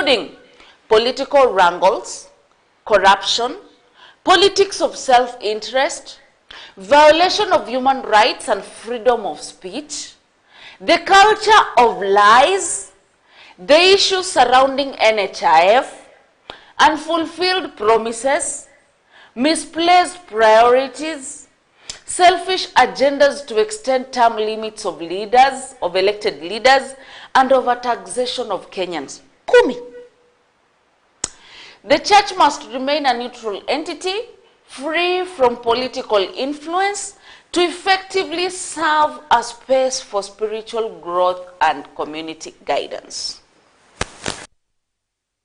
including political wrangles, corruption, politics of self-interest, violation of human rights and freedom of speech, the culture of lies, the issues surrounding NHIF, unfulfilled promises, misplaced priorities, selfish agendas to extend term limits of leaders, of elected leaders, and overtaxation of Kenyans. Kumi. The church must remain a neutral entity, free from political influence, to effectively serve a space for spiritual growth and community guidance.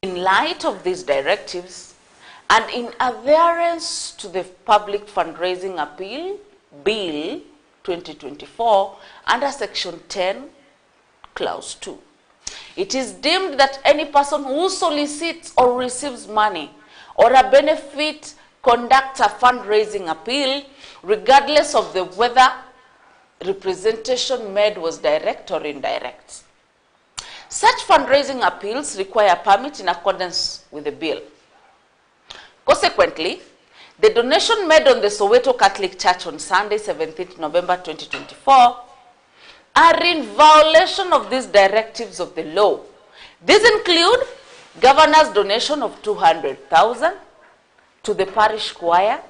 In light of these directives, and in adherence to the Public Fundraising Appeal Bill 2024 under Section 10, Clause 2, it is deemed that any person who solicits or receives money or a benefit conducts a fundraising appeal, regardless of the whether representation made was direct or indirect. Such fundraising appeals require a permit in accordance with the bill. Consequently, the donation made on the Soweto Catholic Church on Sunday, 17th November 2024, are in violation of these directives of the law. These include governor's donation of 200,000 to the parish choir,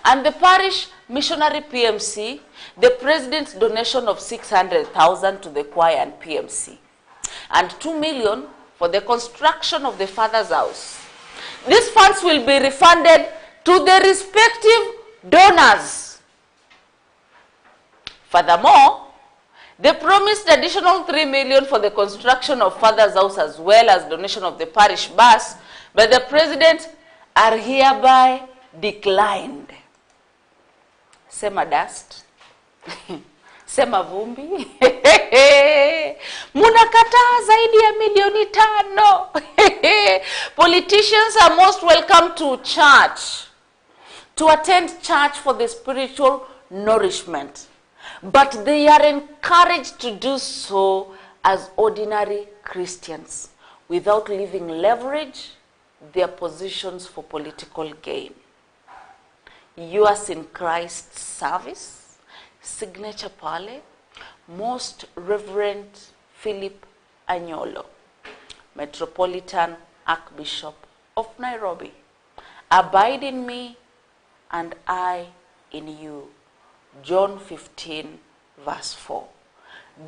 and the parish missionary PMC, the president's donation of 600,000 to the choir and PMC, and 2 million for the construction of the Father's house. These funds will be refunded to the respective donors. Furthermore, the promised additional 3 million for the construction of Father's house, as well as donation of the parish bus by the president, are hereby declined. Sema dust. Sema vumbi. Munakataa zaidi ya milioni 5. Politicians are most welcome to church, to attend church for the spiritual nourishment, but they are encouraged to do so as ordinary Christians without leaving leverage their positions for political gain. Yours in Christ's service, signature pale, Most Reverend Philip Anyolo, Metropolitan Archbishop of Nairobi. Abide in me and I in you. John 15 verse 4.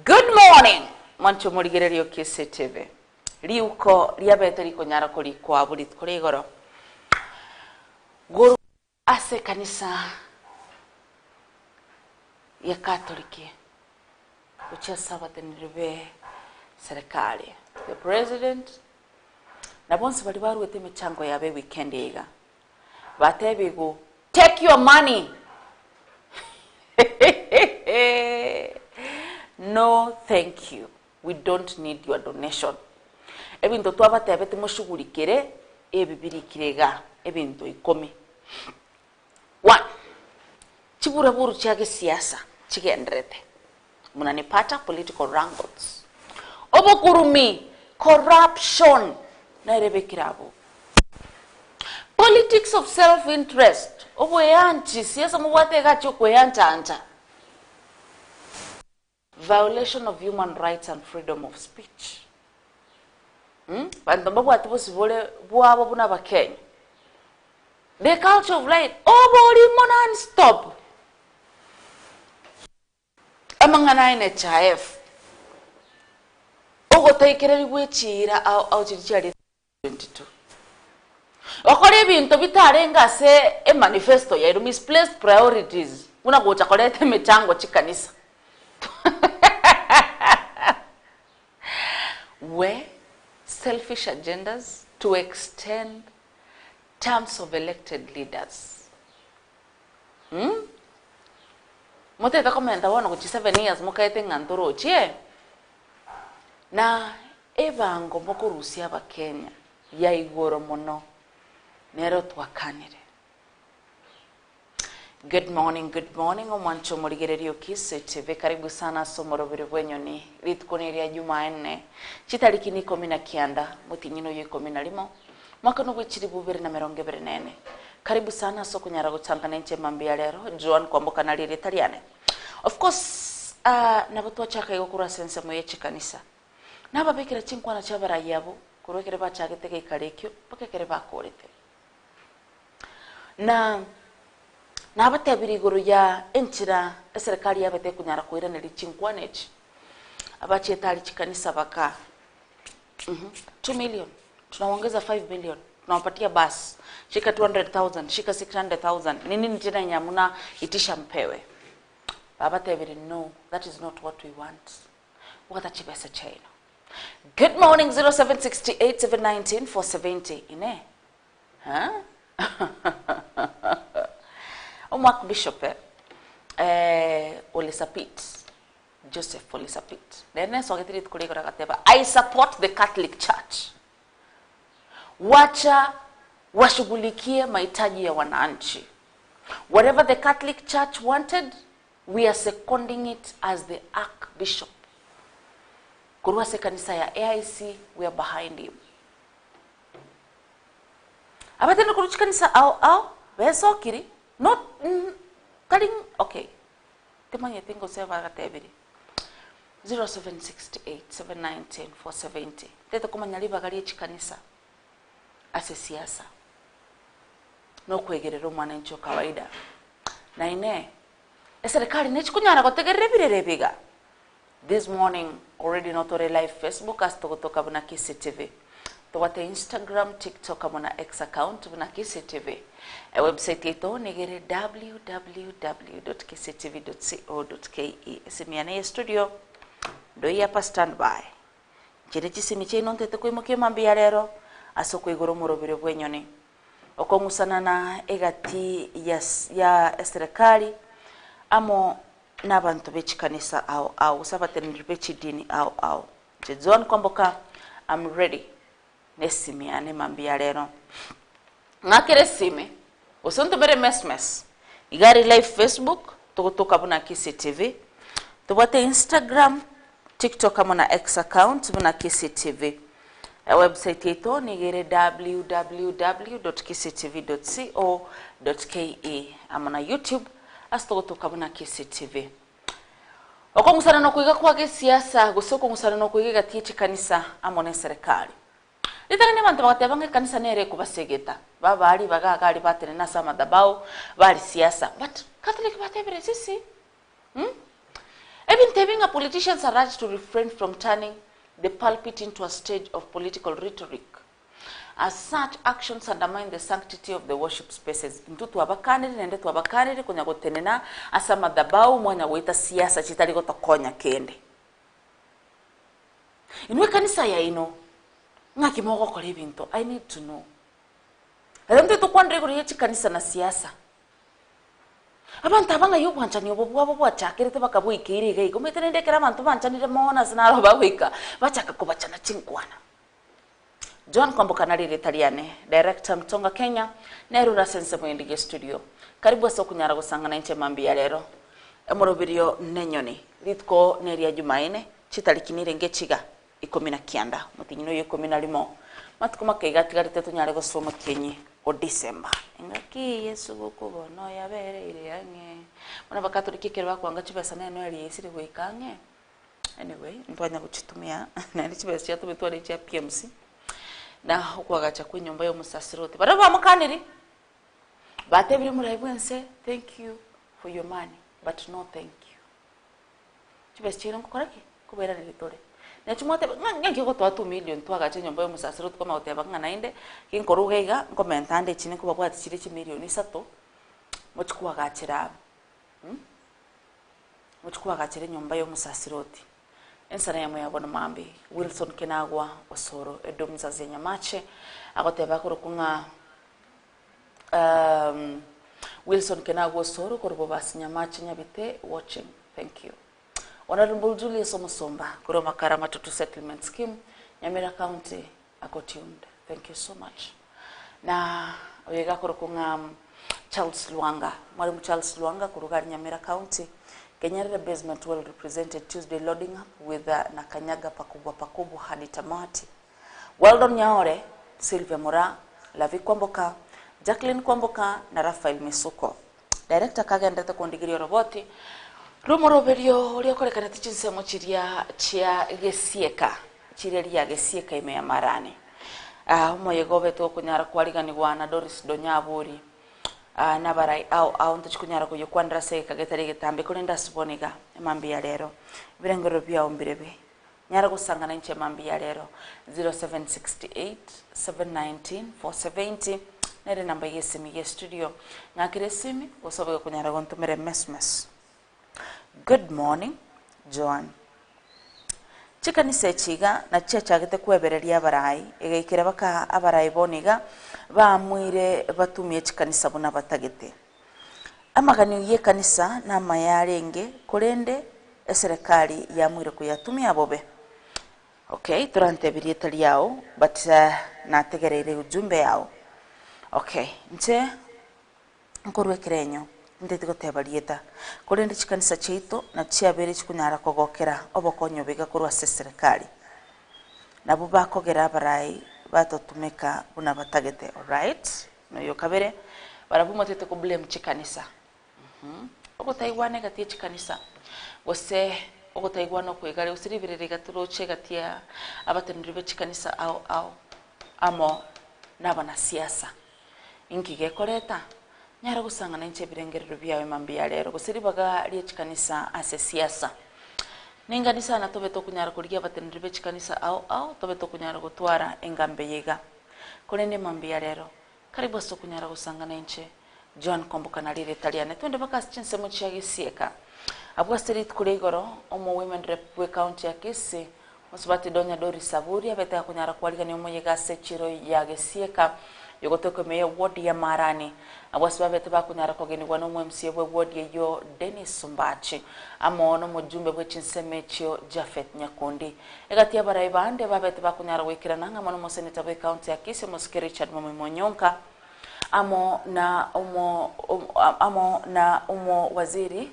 Good morning. Mancho murigererio Kisii TV. Liuko liabete liko nyarako liko abulit kurigoro. Guru ase kanisa ya Katoliki. Ucha sabate niribe serikali. The president na bonse bali baruete michango yabe weekend yiga. Batebego take your money. No, thank you. We don't need your donation. Ebintu twabatebete mushugulikire ebibirikirega ebintu ikomi. 1. Chiburaburu chage siasa chigendrete. Munanipata political wrangles. Obokurumi corruption na erebekirabu. Politics of self-interest. Oboyanchi siasa muwatega chokweyancha. Violation of human rights and freedom of speech. Bantu mbabu atubosibole bwabo buna bakenya. The culture of life. Oboli non-stop. Amangana NHIF. Ogo taikere wechira au chichari 22. Okore bintu bitarenga se e manifesto ya misplaced priorities. Una gocha kolete mechango chikanisa. Where selfish agendas to extend terms of elected leaders. Moteta komenta wana kuchi 7 years mukaete ngantoro chie. Na evango moko Rusia ba Kenya ya igoro mono nero twakanire. Good morning, omwancho murigererio Kisii TV. Karibu sana somo robere bwenyoni ritkoneria Jumanne chitariki ni 19 mutinyino ye 11 mwaka no gwikiri 2024. Karibu sana so kunyara gutangana nche mambia lero Joan kwamboka na riri tariane. Of course nabutwa chaka igokura sense mu yechi kanisa nababekera chinkwana chabara yabo kurokere bachagete ikarekyo bakekere bakorete na nabatabiri iguru ya enchira serikali yabate kunyara kwirana lichinkwanechi abachetali chikanisa baka 2 million tunaongeza 5 million tunawapatia bus shika 200,000 shika 600,000 nini tena nyamuna itisha mpewe babatabiri no, that is not what we want. Wakata chibesa chaino. Good morning 0768-719-470 ine Omwak Bishop Olisapit Joseph Olisapit then so getiri kuliko kateba I support the Catholic Church. Wacha washughulikie mahitaji ya wananchi. Whatever the Catholic Church wanted, we are seconding it as the Archbishop. Kurua se kanisa ya AIC, we are behind him. Abatendo kuruchi kanisa au beso kiri not kaling okay. Temanye tingo seva gatebiri 0768-719-470. Teto kumanyali bagari chikanisa ase siasa no kwegerera mwananchi kawaida na ine serikali nechikunyara gotegerera birerebiga. This morning already not on live Facebook as togotoka buna Kisii TV. Towate Instagram, TikTok amona X account buna Kisii TV. A website yeto negere www.kisitv.co.ke. Esimiane studio do yapa standby. Jere chisimiche non tete kuimoke mambia lero asoko igoro morobere bwenyoni. Okongusana na egati ya serikali amo n'abantu bechikanisa au sabateniri bechidini au John kwamboka I'm ready nesimiane mambia lero ngakere sime usonto bere mesmes igari live Facebook togotoka buna Kisii TV tubate Instagram TikTok amona X account buna Kisii TV. Website yeto nigere www.kisitv.co.ke amona YouTube astogotoka buna Kisii TV. Okongusana no kuiga kwa siasa gusoko ngusana no kuiga gatichi kanisa amone serikali. Litangane bantu bagatebange kanisa nere kubasegeta. Baba ali bagagari batene nasa madabao bali siasa. But Catholic batebere sisi. Even telling politicians are urged to refrain from turning the pulpit into a stage of political rhetoric. As such, actions undermine the sanctity of the worship spaces. Ntutu abakaniri nende tu abakaniri kunya gotenena asa madabau mwanya wita siasa chitali gotokonya kende. Inwe kanisa ya ino ngaki mogo kole bintu. I need to know. Ntutu to kwandre kuri yechi kanisa na siasa. Abantu abanga yo bwanchani obo bwachakere te bakabuikire gai gometenende kera abantu banchani mona sinaro bawika bachaka kubachana chinkwana. John kwamboka na riri tariane director Mtonga Kenya Nerura sense mwendige studio. Karibu so kunyara gusangana nche mambia lero emorobirio nenyoni ritko neria Jumanne chitalikinire ngechiga 19 mutinyino ye 11 matukuma kegatigarite tetu nyare gosoma kenyi o December ngaki Yesu gukubono yabere ire yange mwana bakatoliki kerwa kwanga chibesa neno yali yesire gwikange. Anyway ntwanya guchitumia na chibesa yatu bitwale cha PMC na ukwagacha kwinyumba yo musasirote baraba mukaniri batebiri murayibwense thank you for your money but no thank you chibesa chiro ngokoraki kubera nilitore na chimote ngenge go 2 million twagacha nyumba yo musasirote koma uteba ngana inde kinkorugeiga komentande chine kuba bwati chire chi million 3 mochkwagachira mochkwagachira nyumba yo musasirote ensana ya moya bona mambi Wilson Kenagwa osoro edomza zenyamache agoteba kurukunga Wilson Kenagwa osoro kurubo basinyamache nyabite watching. Thank you. Honorable Julius Omusomba kuroma Karama Tutu Settlement Scheme Nyamira County ako tuned. Thank you so much. Na wega kurukunga Charles Luanga. Mwalimu Charles Luanga kuruga Nyamira County. Kenyerere basement well represented Tuesday loading up with Nakanyaga pakubwa hadi tamati. Weldon Nyaore, Sylvia Mura, Lavi Kwamboka, Jacqueline Kwamboka na Rafael Misuko. Director kagenda kundigiri roboti. Rumoro video uliokolekana tichinsemo chiria chia gesieka. Chiria gesieka ime ya marani. Moyegobe to kunyara kwaliganirwa na Doris Donyaburi. Nabarai au ntachikunyara kuyokwandra se kagetari getambe kulinda siboniga emambi ya lero. Birengero bya ombirebe. Nyara gusangana nche mambi ya lero 0768 719 470 nere namba yesimi ye studio ngakire simi gosobe kunyara gontumere mesmes. Good morning Joan. Chikanise chiga na chagete kwebereria abarai egeikira baka abarai boniga bamwire batumye chikanisa buna batagete amagani ye kanisa na mayarenge kurende eserikali yamwire kuyatumya bobe. Okay, durante birieta liao but nategereire ujumbe yao. Okay, nche nkorwe kirenyo ndete goteba lieta kurende chikanisa cheito na chiabere chikunyara kogokera obokonyo biga kurwa serikali nabo bakogera abarai batotumeka buna batagete. Alright, no yokabere barabumo tete ko blame chikanisa ogotaiwane gatie chikanisa wose ogotaiwana kwegare usiribirere gaturoche gatia abatenribe chikanisa au amo nabana siasa ingige koreta nyara gusangana nche birengerero byawe mambi ya lero gusiribaga lie chikanisa ase siasa ninganisa na tobe to kunyara kuligia batenribe chikanisa au tobe to kunyara gutwara engambe yega kolene mambi ya lero karibu so kunyara gusangana nche John Komboka na lire Italiane twende baka chinse mu cyagisieka abwa street kuregoro omo women rep we county ya Kisii musubati donya Dori Saburi abeta kunyara kwaliga ni omo yega sechiro ya gesieka yogotoko meya ward ya Marani abwasibabete bakunyara kogeni wano MCA we ward ya yo Dennis Sumbachi amono mujumbe bwe chinsemechyo Jafet Nyakundi egati abarai bande babete bakunyara wekira nanga mono mo senator we county ya Kisii Musikiri Richard Monyonka amo na waziri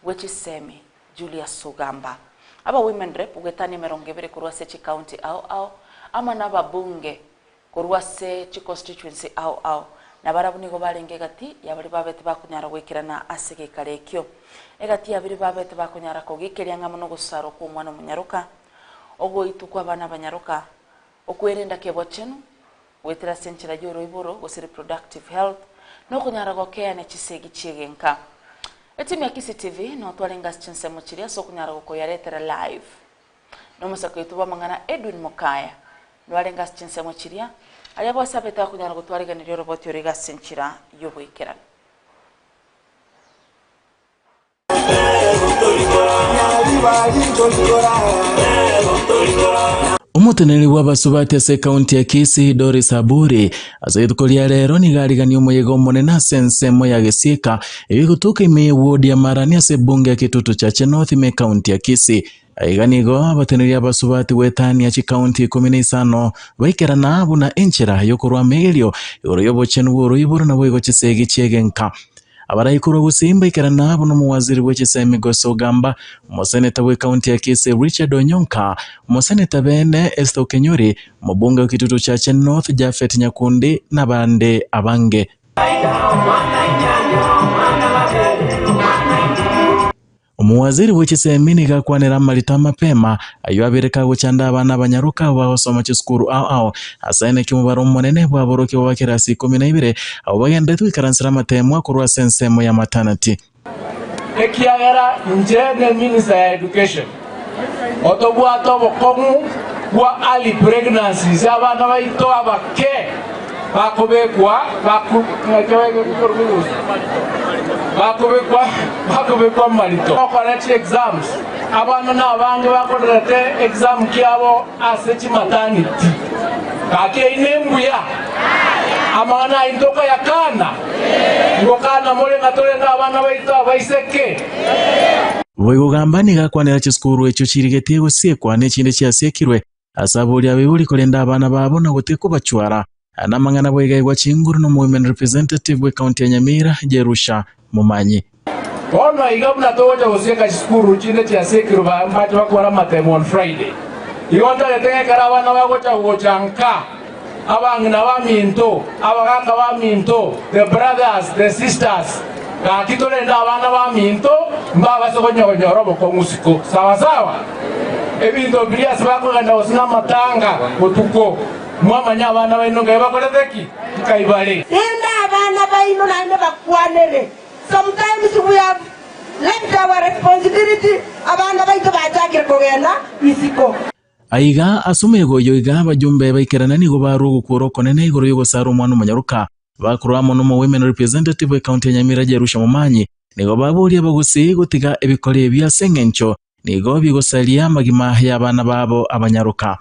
wechisemi Julius Sugamba aba women rep ugetani merongebere kurwase chi county au ama na babunge kurwase chi constituency au na barabuni go balenge gati yabali babete bakunyara wekirana asige kalekyo egati yabiri babete bakunyara kogikerya ngamono gusaro ku mwana munyaruka ogo itukwa bana banyaruka okwerenda kebochenu wetira senchira joro iboro go reproductive health no kunyara go care ne chisegi chigenka etimi ya Kisii TV no twalenga chinsemo chiria so kunyara go yaretera live no musako ituba mangana Edwin Mokaya no alenga chinsemo chiria aliabo sabeta kunyara go twariga ni robot yoriga senchira yoboikera. Umuteneri w'abasubati ase county ya Kisii Dori Saburi azaitukolia lero ni garigani omuyego monena sensemo ya gesieka ebigutuka ime ward ya Marani ase bunge ya Kitutu Chache North ime county ya Kisii aiganigo abateneri abasubati wetani ya chi county 15 baikera abo na enchera yokorwa megelio yoroyobochenu woroiboro na bwego chisegi chiegenka abaraikuru gusimba ikerana abo no muwaziri w'echisemi Gosogamba umuseneta we county ya Kisii Richard Onyonka umuseneta bene Esther Kenyuri mubunge wa Kitutu Chache North Jafet Nyakundi na bande abange umuwaziri w'echisemi nigakwanira malita mapema ayo abireka guchanda abana banyaruka bahosoma chiskuru au asaine kimubaro monene bwaboroke wabakirasi 12 abo bagenda twikaransira matemwa kurwa sensemo ya maternity ekiagera njene minister ya education otobwa tobokomu wa early pregnancies abana baito abake bakobekwa bakobekwa malito college exams abana nabange bakorete exam kyabo asechi maternity kake inembuya amana intoka yakana ngokana mole ngatole abana baito abaiseke Bwegogamba nigakwanira chiskuru echo chirigetie gusiekwa n'ekinde kyasekirwe asabuli abibuli kolenda abana babo na guteko bachwara anamang'ana bwegegwa chinguru no women representative we county ya Nyamira Jerusha Mumanyi. Ono igabuna toja useka shukuru chine cha sekiru ba mbati wakora matemo on Friday. Iwanda yetenge karawana wagocha uochanka. Abangina wa minto, abagaka wa minto, the brothers, the sisters. Kakitole nda abana wa minto, mbaba sokonyorobo kwa musiko. Sawa sawa. Ebinto bilia sibako ganda osina matanga otuko. Mwamanya abana baino ngeba koleteki kaibale. Nenda abana baino na ndo bakwanele. Sometimes we have left our responsibility abana baito batakire kogenda isiko. Aiga asumego yoiga bajumbe baikirana nigo barugo kuroko nene igoro yogo saru mwana munyaruka bakuramo no women representative county ya Nyamira Jerusha Mumanyi nigo baburia bagusi gutiga ebikore bya sengencho nigo bigosalia magima y'abana babo abanyaruka.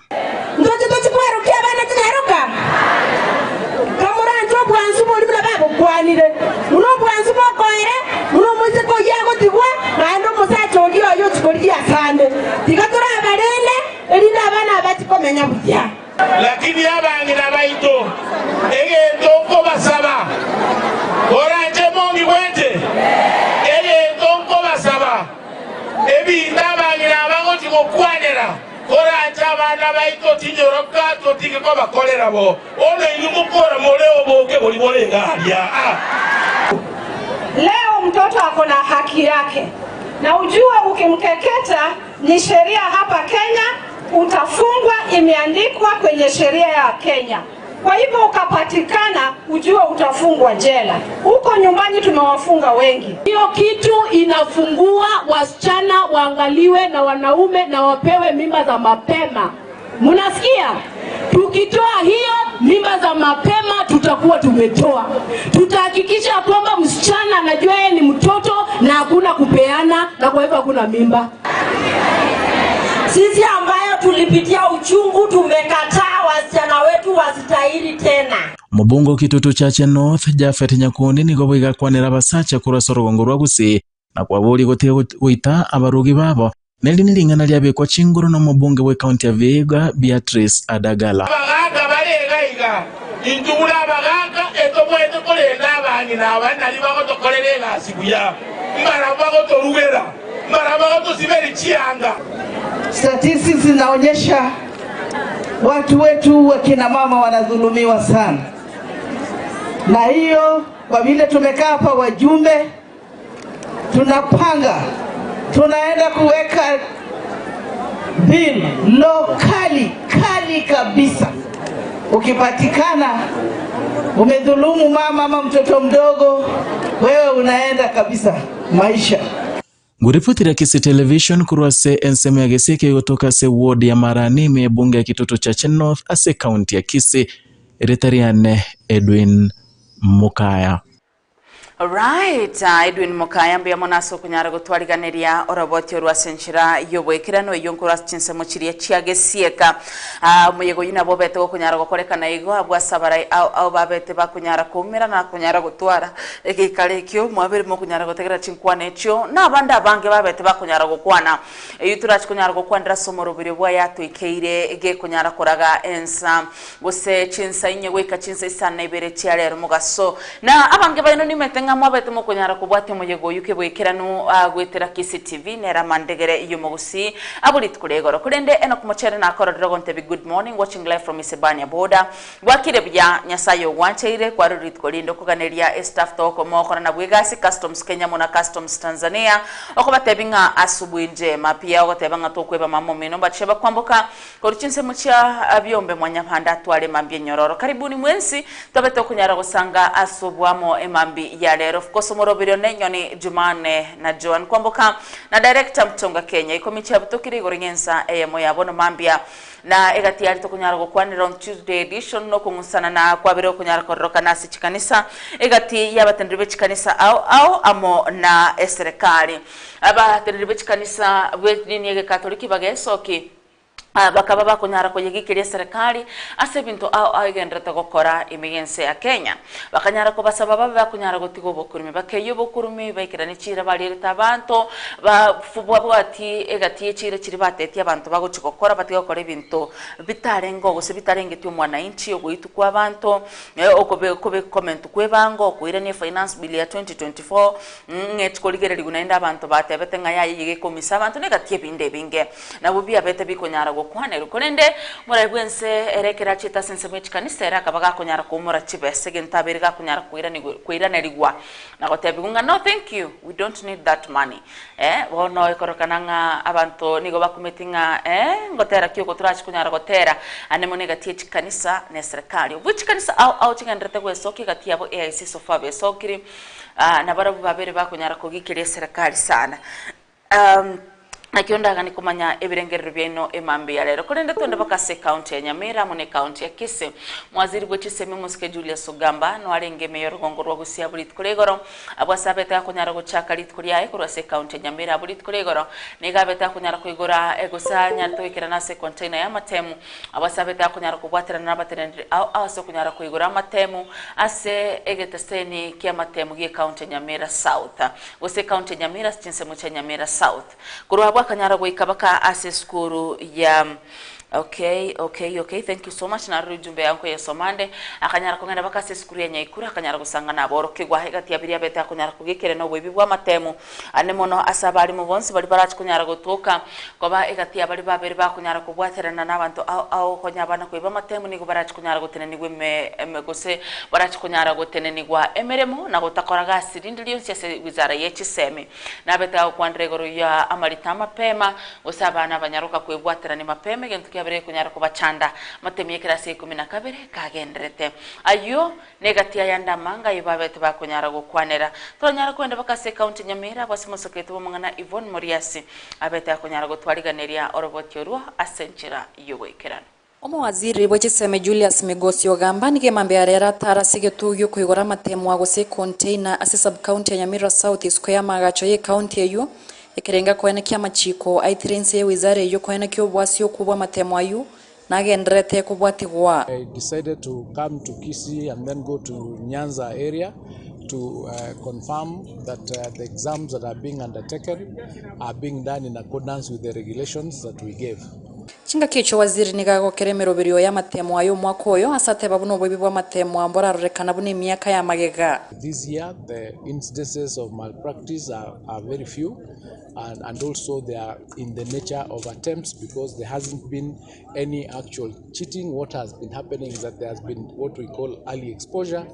Ndoto tukwerukia abana tunaruka. Kamuranjo bwanzu muri babo kwanire. Muno bwanzu bokoire, muno muziko yago tigwa, nando musacho ndio yo tukolia sande. Tigatura abarene elina abana abatikomenya bujya. Lakini abangira baito egento ko basaba oranje mongi bwete egento ko basaba ebinda abangira abagoti kokwanera oranje abana baito tinyoroka totike ko bakolera bo ono inyumukora moleo boge boli bolengalia. Leo mtoto ako na haki yake, na ujue ukimkeketa ni sheria hapa Kenya, utafungwa, imeandikwa kwenye sheria ya Kenya. Kwa hivyo ukapatikana, ujue utafungwa jela. Huko nyumbani tumewafunga wengi. Hiyo kitu inafungua wasichana waangaliwe na wanaume na wapewe mimba za mapema. Munasikia? Tukitoa hiyo mimba za mapema tutakuwa tumetoa. Tutahakikisha kwamba msichana anajua yeye ni mtoto na hakuna kupeana na kwa hivyo hakuna mimba. Sisi ambayo tulipitia uchungu tumekataa wasichana wetu wasitahili tena. Mubungo kitutu chache North Jafet Nyakundi nigo bwiga kwanera basacha kurasa rugongo rwa gusi na kwaburi gotego guita abarugi babo neli nilingana lyabekwa chinguru no mubunge we county ya Vihiga Beatrice Adagala. Abagaka balegaiga intula abagaka etobwete kolenda abangi na abana libako tokolelela sibuya marabako torugera marabako tosiberi chianga. Statistics zinaonyesha watu wetu wakina mama wanadhulumiwa sana, na hiyo kwa vile tumekaa hapa wajumbe tunapanga tunaenda kuweka bill kali kabisa. Ukipatikana umedhulumu mama ama mtoto mdogo, wewe unaenda kabisa maisha. Nguripotira Kisii television kurwase enseme ya geseke kutoka se ward ya Marani mebunge ya kitutu cha North ase county ya Kisii Retariane Edwin Mukaya. Alright, Edwin Mukaya mbya monaso kunyara gutwariganiria oroboti orwasenchira yobwekirano yonkura chinsemo chiria chiagesieka muyego yina bobete go kunyara gokorekana igo abwasabara au babete bakunyara kumira na kunyara gutwara ekikarekyo mwabere mo kunyara gotegera chinkwane chyo na abanda abange babete bakunyara gokwana yutura kunyara gokwandira somoro bire bwa yatu ikeire ege kunyara koraga ensa gose chinsa inye weka chinsa isana ibere chiarero mugaso na abange bayino nimetenga mwabete mo kunyara kubwate muyego yuke bwekirano gwetera Kisii TV nera mandegere iyo mugusi abulit kuregoro kurende eno kumochere na akoro gonte be good morning watching live from Isebania border gwakire bya nyasayo wancheire kwa rurit kolindo kuganeria staff toko moko na bwegasi customs Kenya mona customs Tanzania okubatebinga asubuhi njema pia okotebanga tokweba mamo mino bacheba kwamboka koruchinse mucha abyombe mwanyapanda twale mambye nyororo karibuni mwensi tobeto kunyara gusanga asubwamo emambi ya lero of course morobiro Enyoni Jumane na Joan kwamboka na director mtonga Kenya ikomicha butokiri goringensa emo yabono mambia na egati yari tokunyara gokwanira on Tuesday edition no kungusana na kwabiro kunyara koroka nasi chikanisa egati yabatendribe chikanisa au amo na serikali abatendribe chikanisa bwedini ya Katoliki bagesoki bakaba bakunyara kuyigikiria serikali ase bintu ao igendrete gukora imigense ya Kenya bakanyara kubasaba babe bakunyara gutigo bokurumi bakeyo bokurumi baikirani chira balirita abantu bafubwa bwati egati chira chiri batetia abantu baguchikokora batigo kore bintu bitarengo gose bitarengeti umwana inchi oguitu kwa abantu okobe comment kwebango kuirani finance bill ya 2024 ngetikoligere gunaenda abantu batebete ngaya yige komisa abantu negatie binde binge nabo bia bete bikunyara kwane rukorende murabwense erekera chita sense kanisa era kabaga kunyara kumura chibese gentabiri ga kunyara kuirana rigwa na gotebigunga no thank you we don't need that money wono ikorokananga abantu nigo bakumetinga ngotera kyo kuturachi kunyara gotera anemone gatie kanisa ne serikali which kanisa au chikandrete gwesoki gatia bo AIC sofa besokiri na barabu babere bakunyara kugikiria serikali sana nakiondaga ni kumanya ebirengerero byeno emambi ya lero kurende tonde bakase county ya Nyamira mune county ya Kisii mwaziri gwechiseme musike Julius Ogamba no arenge meyor gongorwa gusia bulit kuregoro abwasabeta kunyara guchaka lit kuriaye kurase county ya Nyamira bulit kuregoro negabeta kunyara kuigora egosa nyanto ikirana se container ya matemu abwasabeta kunyara kubwatira na baterendri au so kunyara kuigora matemu ase egetesteni kia matemu gi county ya Nyamira South gose county ya Nyamira chinse mucha Nyamira South kurwa kanyara goikabaka ase skuru ya Okay, thank you so much na rujumbe yanko ya somande akanyara kongenda bakase skuru ya Nyaikura akanyara gusanga na boroke gwa hegati abiri abete akonyara kugikere no bwebi bwa matemu ane mono asabari mu bonsi bali barachi kunyara gutuka koba egati abari babere bakunyara kubwaterana nabantu au konyabana kweba matemu nigo barachi kunyara guteneni gwe emegose barachi kunyara guteneni gwa emeremo na gutakora gasirindi lyonse se wizara yechiseme na bete akwandregoro ya amaritama pema usabana banyaruka kwebwaterana mapema gentu bere kunyara kubachanda matemi kirasi 12 kagendrete ayo negatia yanda manga ibabete bakunyara gukwanera tonyara kwenda bakase county Nyamira basimusoketo bomangana Yvonne Moriasi abete akunyara gutwariganeria orobotyorwa asenchira yowekerano Omwaziri bwechiseme Julius Migosi Ogamba nige mambe arera tara sigetuyo kuigora matemu agose container ase sub county ya Nyamira South square magacho ye county eyo ekerenga kwene kia machiko aithirense ye wizare yo kwene kyo bwasio kubwa matemu ayu nagendrete kubwatigwa. I decided to come to Kisii and then go to Nyanza area to confirm that the exams that are being undertaken are being done in accordance with the regulations that we gave. Chinga kicho waziri nigago keremero birio ya matemu ayo mwaka oyo asate babuno bwebi bwa matemu ambora rurekana bune miaka ya magega. This year the incidences of malpractice are very few and also they are in the nature of attempts because there hasn't been any actual cheating. What has been happening is that there has been what we call early exposure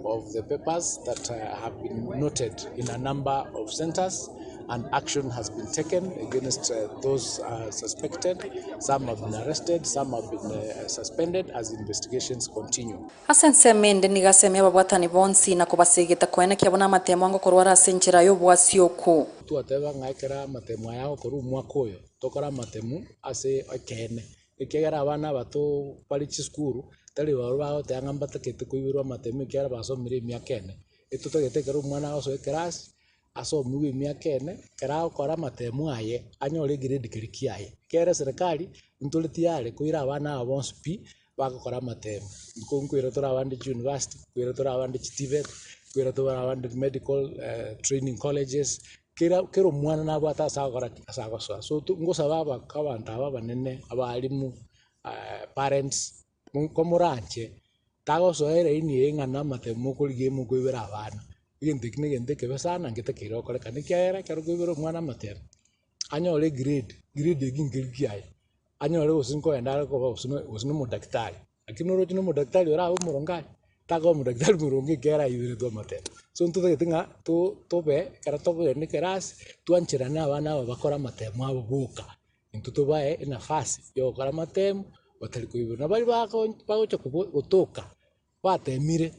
of the papers that have been noted in a number of centers, and action has been taken against those suspected. Some have been arrested, some have been suspended as investigations continue. Asense mende nigaseme babwatani bonsi na kubasigita kwene kiabona matemo ngo korwara senchira yo bwasioko. Tuateba ngaikera matemo yao koru mwaka oyo tokora matemu ase akene ikegera abana bato bali chiskuru tali barwa tanga kete kuibirwa matemu kera basomire myaka ene itutagete kero mwana aso class aso muwe myaka ene kera okora matemu aye anyore grade kirikiaye kera serikali ntulitiare kuira abana abonspi bakora matemu konkwira tora abandi university kwira tora abandi TVET kwira tora abandi medical training colleges kero mwana nabo atasagora asagoswa so ngosaba bakabanta aba banene abalimu parents komuranche tagosoere ini engana matemu kulige mu kwibera abana igentekine genteke sana ngete kiro kore kanikiera kero kwibera mwana matemu anyole grade gingirkiai anyole usinko endara ko usino mu daktari lakini oro tino mu daktari ora umurongai tago mu daktari murongi kera ibire to matemu so ntuto getinga to be kara to be ni keras tuanchira na abana bakora matemu abo buka ntuto bae nafasi yo kora matemu batari kuibira na bali bagocha kutoka batemire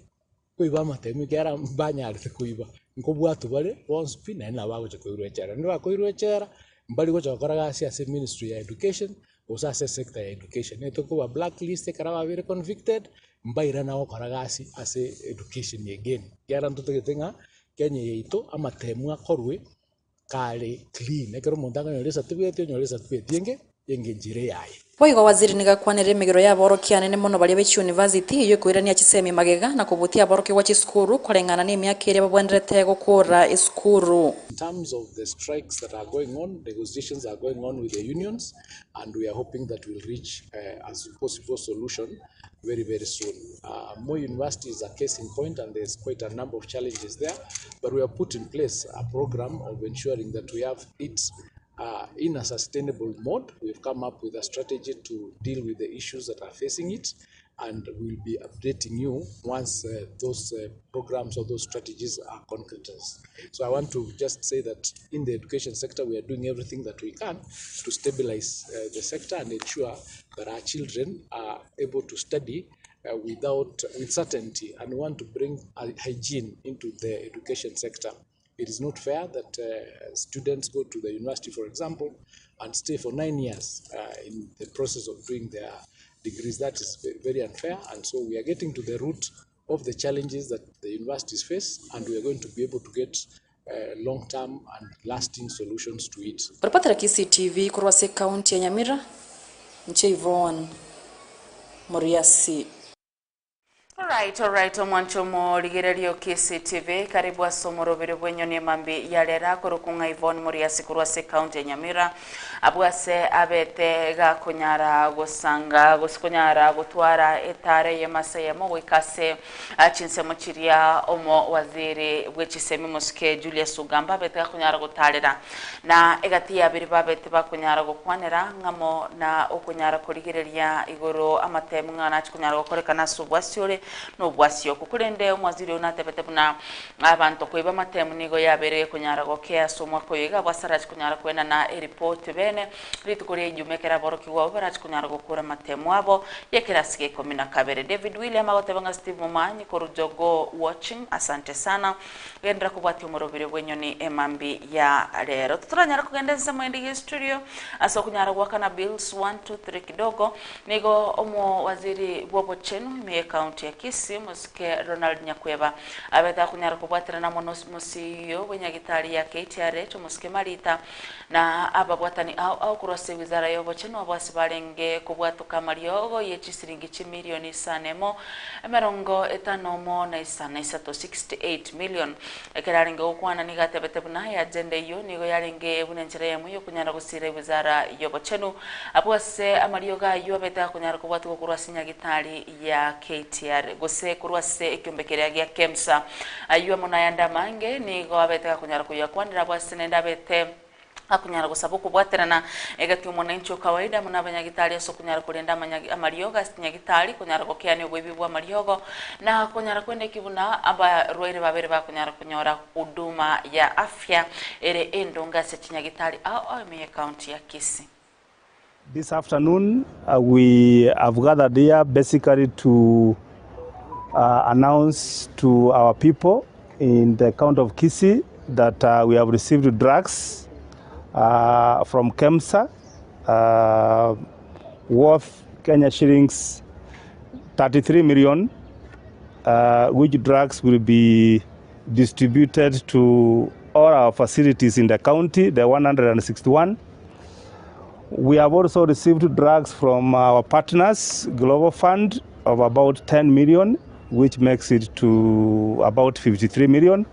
kuiba matemu kera banyari kuiba nko bwatu bale once pina na bagocha kuirwe chera ni bakoirwe chera mbali gocha kora gasi ase ministry ya education osase sector ya education neto ko blacklist kara babire convicted mbaira na okora gasi ase education again kera ntuto getinga Kenya yeito amatemu akorwe kale clean ekero montanga nyole certificate yenge yengenjire yaye. Boigo waziri nigakwanire migiro ya boroki anene muno bari bechi university iyo kwirania chisemi magega na kubutia boroki wa chisukuru kurengana ni miaka ire babwenderete gukura iskuru. In terms of the strikes that are going on, negotiations are going on with the unions, and we are hoping that we'll reach as possible solution very, very soon. More universities are case in point, and there's quite a number of challenges there, but we have put in place a program of ensuring that we have it in a sustainable mode. We've come up with a strategy to deal with the issues that are facing it, and we'll be updating you once those programs or those strategies are concretized. So I want to just say that in the education sector, we are doing everything that we can to stabilize the sector and ensure that our children are able to study with certainty, and we want to bring hygiene into the education sector. It is not fair that students go to the university, for example, and stay for 9 years in the process of doing their degrees. That is very unfair, and so we are getting to the root of the challenges that the universities face, and we are going to be able to get long-term and lasting solutions to it. Barapatra Kisii TV kurwa se county ya Nyamira, Ncheivon Moriasi. Alright, omwanchomo ligererio Kisii TV, karibu asomoro bere bwenyoni mambi yalera kurukunga Yvonne Moriasi kurwase county ya Nyamira, abwase abete ga kunyara gusanga gusikunyara gutwara etare yemaseyemo wikase chinsemo chiria omo waziri bwechisemi muske Julius Ugamba abete ga kunyara gutarira na egati ya biri babete ba kunyara gukwanira ngamo na okunyara kurigereria igoro amatemu ngana chikunyara gukorekana subwasiore no bwasio kukurende omwaziri onatebete buna abantu kweba matemu nigo yabere kunyara gokea somwa koyega bwasaraje kunyara kwena na report bene ritukuri ijumekera boroki wa obaraje kunyara gokura matemu abo yekerasike 12 David William agotebanga Steve Mumanyi korujogo watching, asante sana gendra kubati umurobire bwenyoni emambi ya rero tuturanyara kugendeza mwindi studio aso kunyara gwakana bills 1 2 3 kidogo nigo omo waziri bobo chenu me county ya Kisii muske Ronald Nyakweba abeta kunyara kubwatira na musiyo wenyagitari ya KTR to muske Marita na ababwatani au kurose wizara yobo cheno abwasi barenge kubwatuka mariogo yechisiringi chimilioni sanemo emerongo etanomo na isana isato 68 million ekeraringe ukwana nigatebete buna ya agenda yo nigo yarenge bunenjere yamuyo kunyara gusire wizara yobo cheno abwase amarioga yo abeta kunyara kubwatuka kurwasi nyagitari ya KTR gose kurwase ekyombekerea gya KEMSA ayuwa munayanda mange nigo abeta kunyara kuyakwanira bwase nenda bete akunyara gusaba kubwaterana egati umunanchi kawaida munabanyagitali so kunyara kurenda amarioga nyagitali kunyara gokeani obwebi bwa mariogo na kunyara kwende kibuna aba roire babere ba kunyara kunyora huduma ya afya ere endonga se nyagitali au me county ya Kisii. This afternoon we have gathered here basically to announce to our people in the county of Kisii that we have received drugs from KEMSA worth Kenya shillings 33 million, which drugs will be distributed to all our facilities in the county, the 161. We have also received drugs from our partners, Global Fund, of about 10 million, which makes it to about 53 million.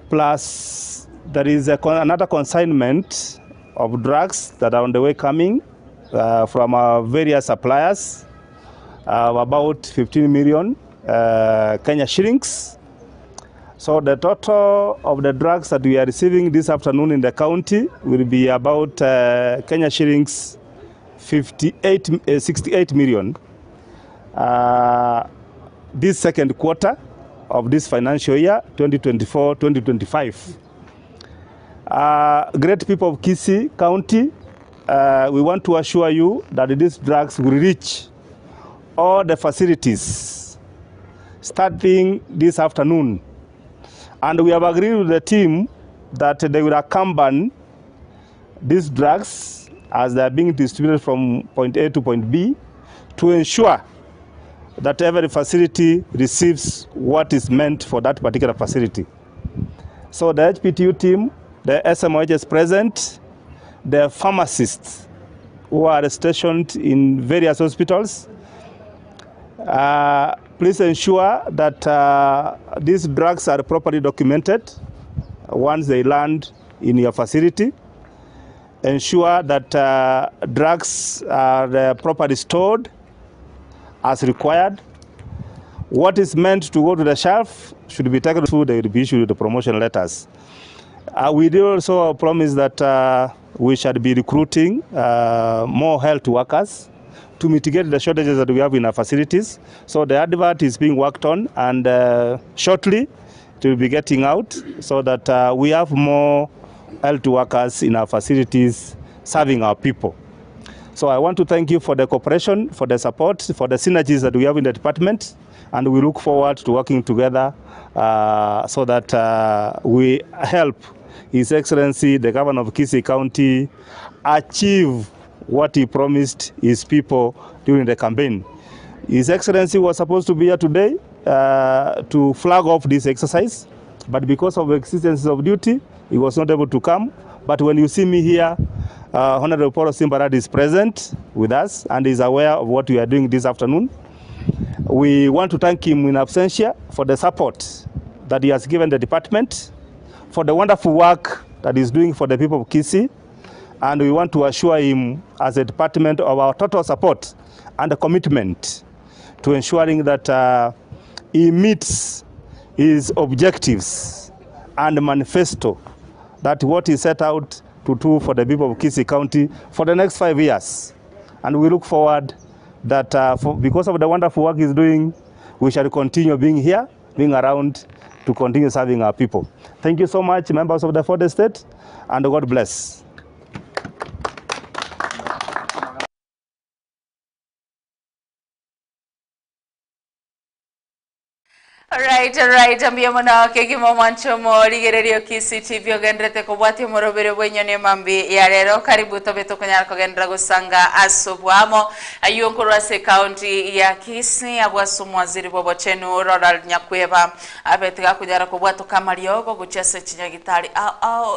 Plus, there is another consignment of drugs that are on the way coming from our various suppliers, about 15 million Kenya shillings. So the total of the drugs that we are receiving this afternoon in the county will be about Kenya shillings 68 million. This second quarter of this financial year, 2024-2025. Great people of Kisii County, we want to assure you that these drugs will reach all the facilities starting this afternoon. And we have agreed with the team that they will accompany these drugs as they are being distributed from point A to point B to ensure that every facility receives what is meant for that particular facility. So the HPTU team, the SMOH is present, the pharmacists who are stationed in various hospitals. Please ensure that these drugs are properly documented once they land in your facility. Ensure that drugs are properly stored as required. What is meant to go to the shelf should be taken through the issued the promotion letters. We did also promise that we shall be recruiting more health workers to mitigate the shortages that we have in our facilities. So the advert is being worked on, and shortly it will be getting out so that we have more health workers in our facilities serving our people. So I want to thank you for the cooperation, for the support, for the synergies that we have in the department, and we look forward to working together so that we help His Excellency, the Governor of Kisii County, achieve what he promised his people during the campaign. His Excellency was supposed to be here today to flag off this exercise, but because of the existence of duty, he was not able to come. But when you see me here, Honorable Paul Simbarad is present with us and is aware of what we are doing this afternoon. We want to thank him in absentia for the support that he has given the department, for the wonderful work that he's doing for the people of Kisii, and we want to assure him as a department of our total support and a commitment to ensuring that he meets his objectives and manifesto, that what he set out to do for the people of Kisii County for the next 5 years. And we look forward that because of the wonderful work he's doing, we shall continue being here, being around to continue serving our people. Thank you so much, members of the fourth estate, and God bless. Alright, ambia mwana wake kimo mwancho mori gererio Kisii TV ogendrete kubwati morobere bwenyone mambi ya rero karibu tobeto kunyara kogendra gusanga asubwamo ayonkorwa se county ya Kisii abwasumu waziri bobo chenu Ronald Nyakweba abetiga kunyara kubwato kamariogo guchase chinyagitari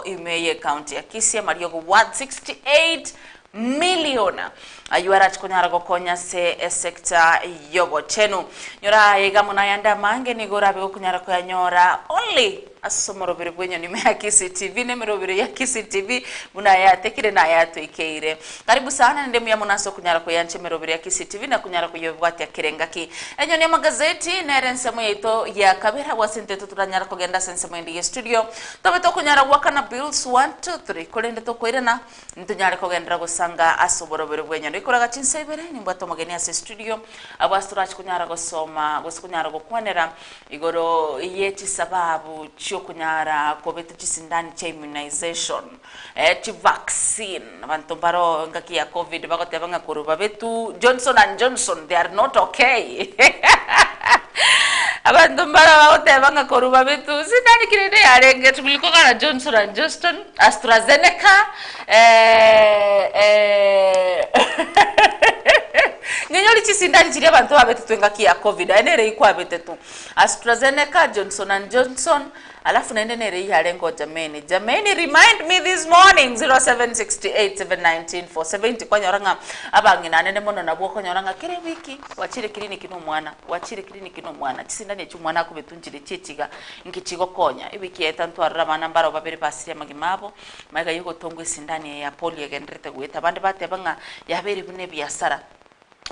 imeye county ya Kisii mariogo 168 million ayuara chikunyara gokonya se sekta yobo chenu nyora yega munayanda mange ni gora be kunyara ko nyora only asomoro bire bwenyo ni ya Kisii TV ne merobire ya Kisii TV munaya tekire na ya tuikeire karibu sana ndemu ya munaso kunyara ko yanche merobire ya Kisii TV na kunyara ko yobwati ya kirengaki Enyoni ya magazeti na rensemo yeto ya kabera wasinte tuturanyara ko genda sensemo ndi studio tobe to kunyara wakana bills 1 2 3 kolende to koirana ntunyara ko gendra gusanga asoboro bire bwenyo ndikoraga chinsebere nimbwato mugeni ase studio abastura chikunyara gosoma gosikunyara gokwanera igoro yeti sababu kunyara kobetu chisindani cha immunization chi vaccine abantu baro ngaki ya covid bakote banga kuruba betu Johnson and Johnson, they are not okay. Abantu baro bakote banga kuruba betu sindani kirene arenge tuliko kana Johnson and Johnson, AstraZeneca Nyonyoli chisindani chiri abantu babetu twengaki ya covid enere ikwa betetu AstraZeneca, Johnson and Johnson alafu naende nere ihalengo jameni remind me this morning 0768790470 kwa nyoranga abangi nanene mono nabwo kwa nyoranga kire wiki wachire kliniki no mwana chisindani cy'umwana akubetunjire cyekiga nkikigo konya ibiki etantwarira bana mbaro babere basire magimabo maga yuko tongwe sindani ya polio gendrete gweta bande batebanga yabere bune byasara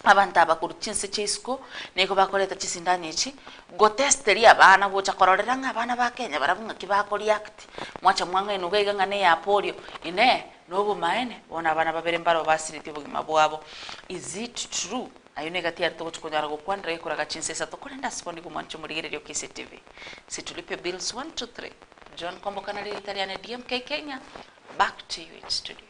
abantu abakuru chinse chisco neko bakoleta chisindani ichi go testeri abana bocha kororeranga abana ba Kenya barabunga kibakori act mwacha mwanga ino gaiga ne ya polio ine nobo maene bona abana babere mbaro basiriti bugima bwabo. Is it true ayone gati arto kunyara go kwandra ikoraga chinse sa to kolenda spondi ku mwancho murigererio Kisii TV situlipe bills 1 2 3 John Kombo kanali Italian DMK Kenya. Back to you in studio.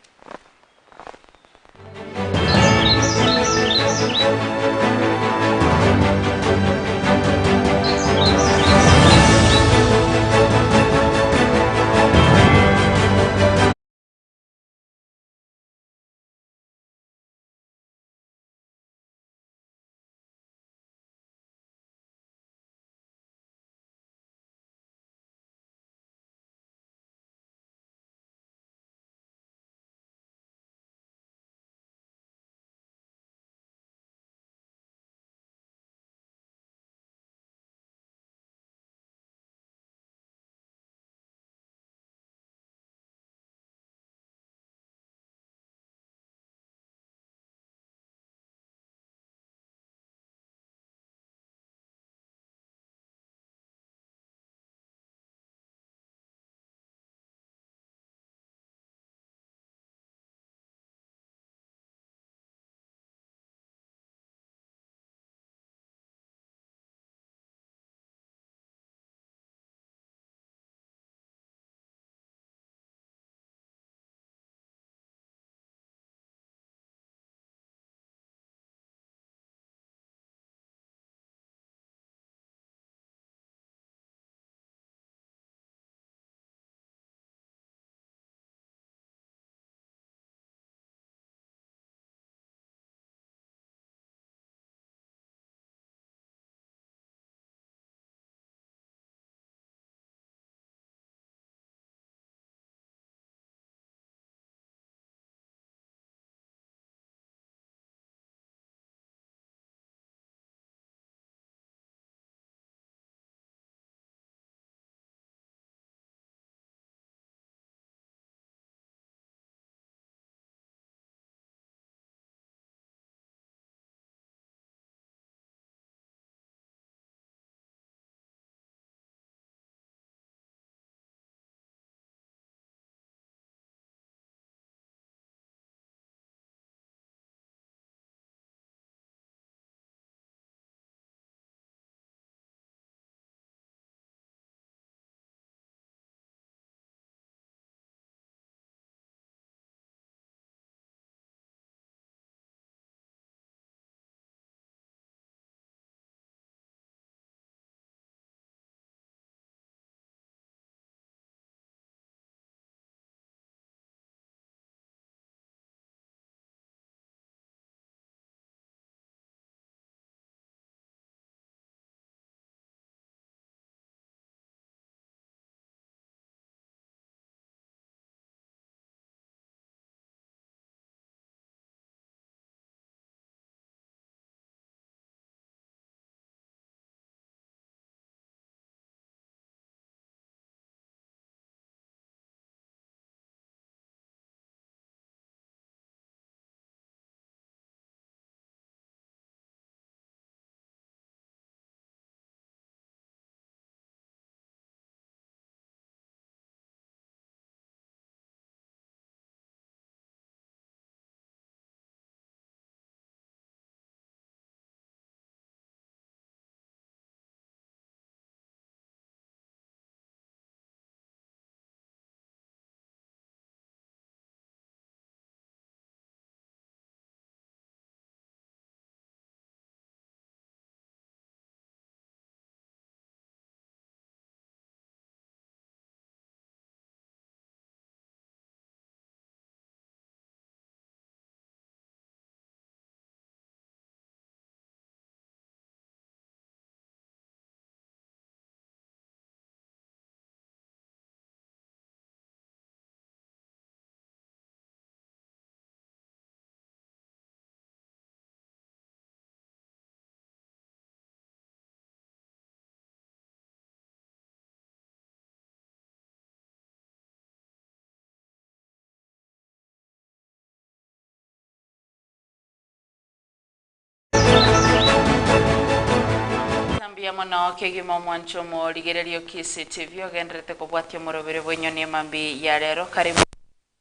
buya mono kegima mwancho mo ligererio Kisii TV ogendrete kubwatio morobere bwenyoni emambi ya rero karibu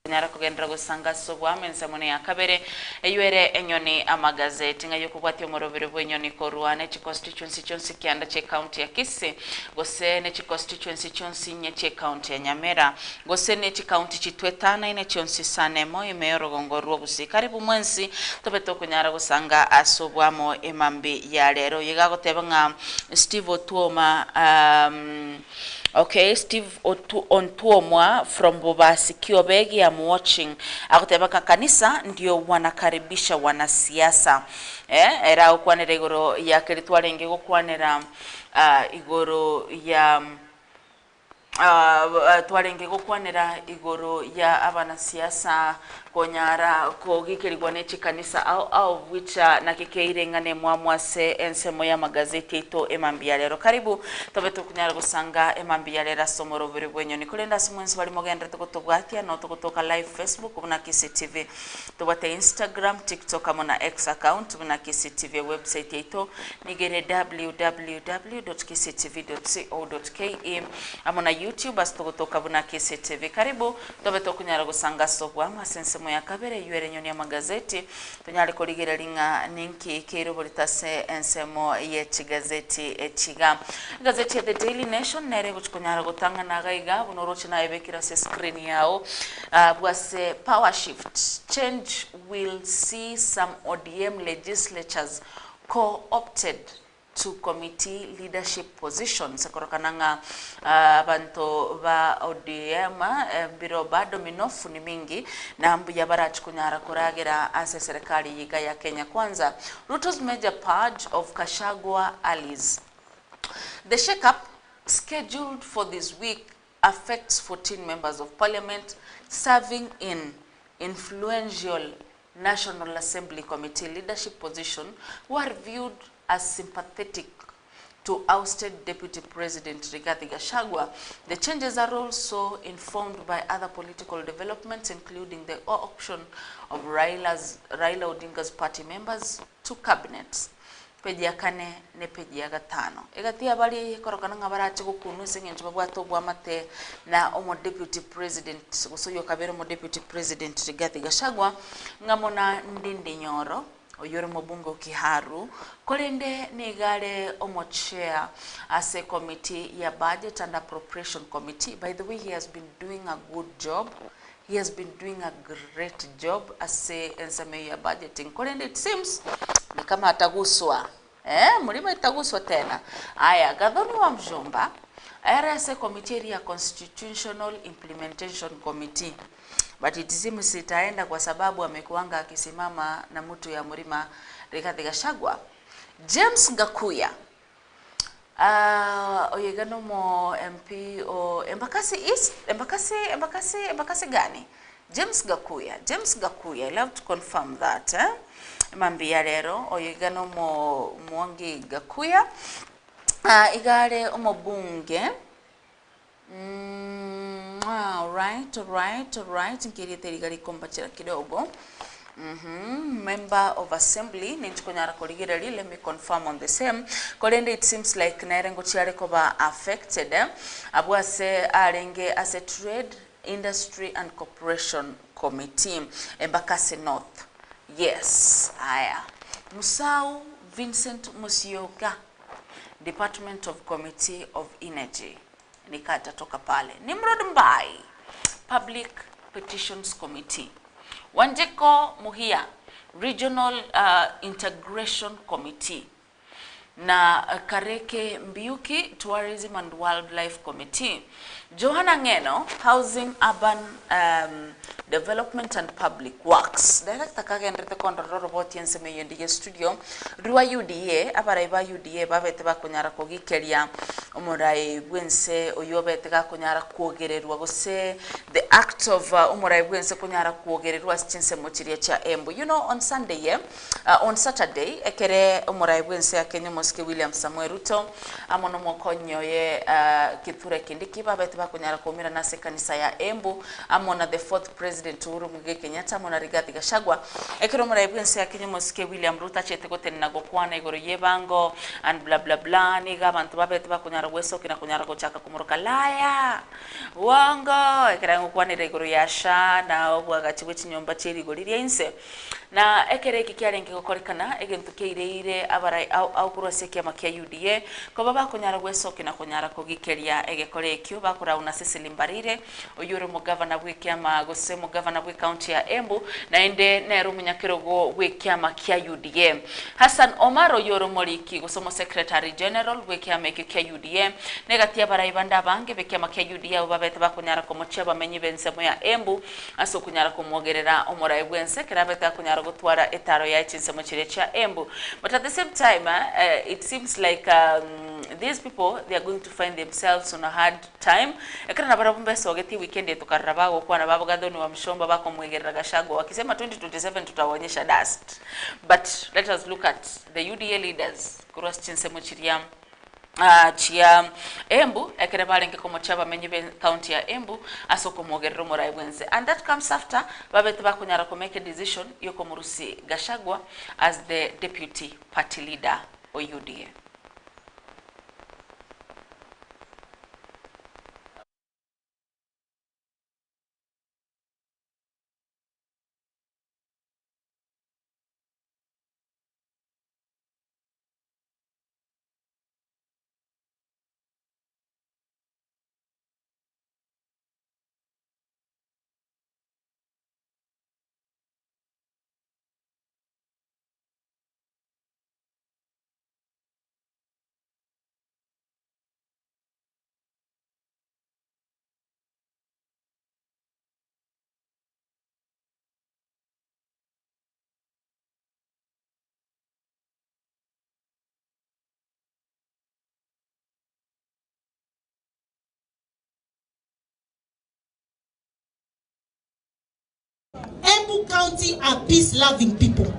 nyara kugendera gusanga sobwa mensemone ya kabere eyuere enyoni amagazeti ngayo kubwatio morobere bwenyoni korwane chi constituency chonsi kianda che county ya Kisii gose ne chi constituency chonsi nye che county ya Nyamera gose ne chi county chitwetana ine chonsi sanemo imeyoro gongorwa busi karibu mwensi tobeto kunyara gusanga asobwa mo emambi ya rero yiga goteba nga Steve Otuoma okay, Steve Ontuomwa from Bobasi Kiobegi, I'm watching. Akuteba kanisa ndio wanakaribisha wanasiasa. Era ukwanera igoro ya keritwale ngego kwanera igoro ya twarenge gukwanira igoro ya abanasiasa konyara kogikirirwa n'eki kanisa au wicha nakikeire ngane mwamwase ensemo ya magazeti ito emambi ya rero karibu tobe tukunyara gusanga emambi ya rero somoro buri bwenyoni kulenda simwensi bali mogenda tukutubwatia no tukutoka live Facebook buna Kisii TV tubate Instagram TikTok amona X account buna Kisii TV website ito nigere www.kisitv.co.ke amona YouTube asitogotoka buna Kisii TV karibu tobe tukunyara gusanga sobwa masense ya kabere yuere nyoni ya magazeti tunyali koligera linga ninki kero bolitase ensemo ye chigazeti echiga gazeti ya The Daily Nation nere buchikunyara gutanga nagaiga bunoroche na ebekira se screen yao bwase power shift change will see some ODM legislatures co-opted to committee leadership positions korokananga bantu ba ODM biro bado minofu ni mingi na mbu ya barachi kunyara kuragera ase serikali yiga ya Kenya Kwanza. Ruto's major purge of Kashagwa allies. The shake-up scheduled for this week affects 14 members of parliament serving in influential National Assembly Committee leadership position who are viewed as sympathetic to ousted Deputy President Rigathi Gachagua. The changes are also informed by other political developments, including the option of Raila Odinga's party members to cabinets. Peji ya kane ne peji ya gatano. Egatia bali korokana nga barachi kukunu sengenji babwato bwamate na omo Deputy President gusoyo kabero mo Deputy President Rigathi Gachagua ngamona ndindi nyoro oyore mobungo kiharu kolende nigale omo chair as a committee ya budget and appropriation committee. By the way, he has been doing a good job. He has been doing a great job as a ensame ya budgeting. Kolende it seems ni kama ataguswa. Mulima itaguswa tena. Aya, gadhoni wa mjomba RSA committee ya Constitutional Implementation Committee. But it seems itaenda kwa sababu amekuanga akisimama na mtu ya Mlima Rigathi Gachagua. James Gakuya oyegano mo MP o Embakasi East, Embakasi gani? James Gakuya, I love to confirm that. Mambi ya rero oyegano mo Mwangi Gakuya igare omobunge. All right. Nkiri terigari kombachira kidogo. Member of Assembly ninchikonyara koligirali, let me confirm on the same. Kolende it seems like narengo chiare koba affected. Abwase arenge as a Trade, Industry and Corporation Committee Embakasi North. Yes, aya. Musau Vincent Musyoka, Department of Committee of Energy. Nikata toka pale. Nimrod Mbai, Public Petitions Committee. Wanjeko Muhia, Regional Integration Committee. Na Kareke Mbiuki, Tourism and Wildlife Committee. Johanna Ngeno, Housing, Urban Development and Public Works. Director kagendrete kontra robot yenseme yendige studio. Ruwa UDA, abaraiba UDA babeteba kunyara kogikeria umurai bwense oyobetega kunyara kuogererwa gose the act of umurai bwense kunyara kuogererwa chinse mochiria cha Embu. You know, on Sunday, on Saturday, ekere umurai bwense ya Kenya Mosque William Samuel Ruto amono mokonyo ye Kithure Kindiki babeteba kunyara kumira nase kanisa ya Embu amona the fourth president President Uhuru Muigai Kenyatta mona Rigathi Gachagua ekero muraibwense akinyo musike William Ruto achete gotenna gokwana igoro yebango and blah blah blah niga abantu babete bakunyara gweso kina kunyara gochaka kumuruka laya wango ekera ngokwanira igoro yasha na obwagachi bw'ikinyomba chiri goriria inse na ekere iki kiarenge gokorikana egentu keireire abarai au kurose kiama kia UDA ko baba kunyara gweso kina kunyara kugikeria egekore ekyo bakura una Cecily Mbarire oyuro mugavana bw'ikiama gose mugavana bw'i county ya Embu na ende nero munyakirogo bw'ikiama kia UDA Hassan Omar oyuro moriki gosomo secretary general bw'ikiama ekyo kia UDA negatia baraibanda bange bw'ikiama kia UDA babete bakunyara ko mocheba menyi bensemo ya Embu aso kunyara kumwogerera omorai bwense kerabete kunyara gutwara etaro ya chinsemo chire cha Embu. But at the same time it seems like these people, they are going to find themselves on a hard time. Ekana barabumbe sogeti weekend etukaraba kwa na babo gadoni wa mshomba bako mwegerera Gachagua wakisema 2027 tutawaonyesha dust. But let us look at the UDA leaders cross chinsemo chiria chia Embu ekere balenge ko mochaba menye county ya Embu asoko mwogerero morai bwense, and that comes after babete bakunyara ko make a decision yoko murusi Gachagua as the deputy party leader of UDA. Embu County are peace-loving people.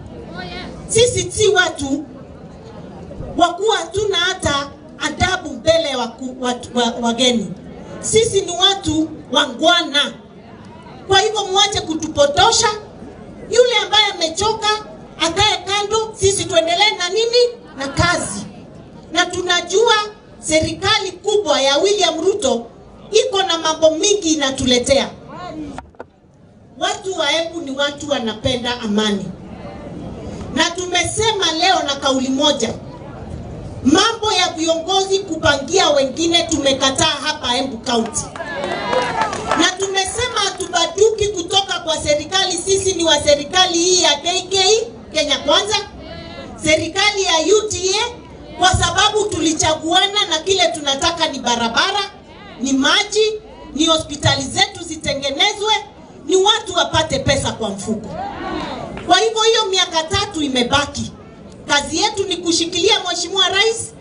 Sisi si watu wakuwa tuna hata adabu mbele wageni. Sisi ni watu wangwana. Kwa hivyo muache kutupotosha. Yule ambaye amechoka akae kando, sisi tuendelee na nini? Na kazi. Na tunajua serikali kubwa ya William Ruto iko na mambo mingi inatuletea. Watu wa Embu ni watu wanapenda amani. Na tumesema leo na kauli moja, mambo ya viongozi kupangia wengine tumekataa hapa Embu County. Na tumesema hatubaduki kutoka kwa serikali. Sisi ni wa serikali hii ya KK, Kenya Kwanza, serikali ya UDA, kwa sababu tulichaguana na kile tunataka ni barabara, ni maji, ni hospitali zetu zitengenezwe, ni watu wapate pesa kwa mfuko. Kwa hivyo hiyo miaka 3 imebaki. Kazi yetu ni kushikilia Mheshimiwa Rais,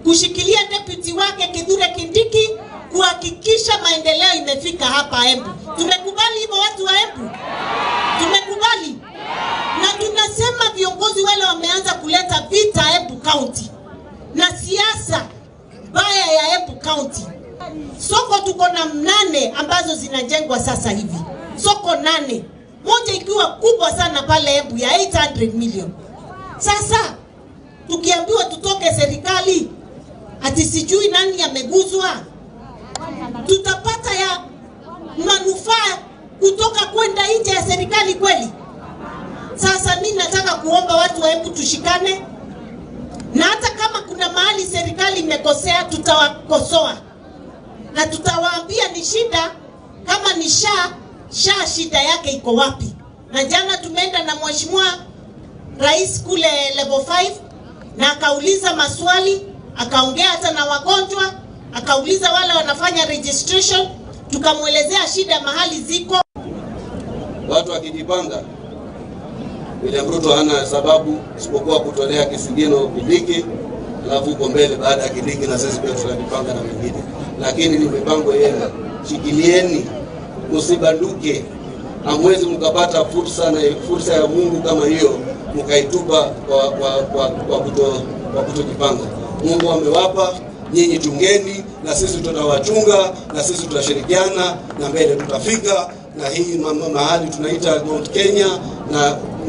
kushikilia deputy wake Kithure Kindiki, kuhakikisha maendeleo imefika hapa Embu. Tumekubali hivyo watu wa Embu? Tumekubali. Na tunasema viongozi wale wameanza kuleta vita Embu County na siasa baya ya Embu County. Soko tuko na 8 ambazo zinajengwa sasa hivi. Soko 8. Moja ikiwa kubwa sana pale Embu ya 800 million. Sasa tukiambiwa tutoke serikali ati sijui nani ameguzwa, tutapata ya manufaa kutoka kwenda nje ya serikali kweli? Sasa mimi nataka kuomba watu wa Embu tushikane, na hata kama kuna mahali serikali imekosea tutawakosoa na tutawaambia ni shida. Kama ni shida yake iko wapi? Na jana tumeenda na Mheshimiwa Rais kule level 5 na akauliza maswali, akaongea hata na wagonjwa, akauliza wale wanafanya registration, tukamuelezea shida mahali ziko. Watu wakijipanga, William Ruto hana sababu isipokuwa kutolea kisigino Kindiki, alafu uko mbele baada ya Kindiki na sisi pia tunajipanga na mengine. Lakini ni mipango yenu, shikilieni, usibanduke. Hamwezi mkapata fursa ya Mungu kama hiyo mkaitupa kwa kutojipanga. Mungu amewapa, nyinyi chungeni, na sisi tutawachunga, na sisi tutashirikiana, na mbele tutafika, na hii mahali tunaita Mount Kenya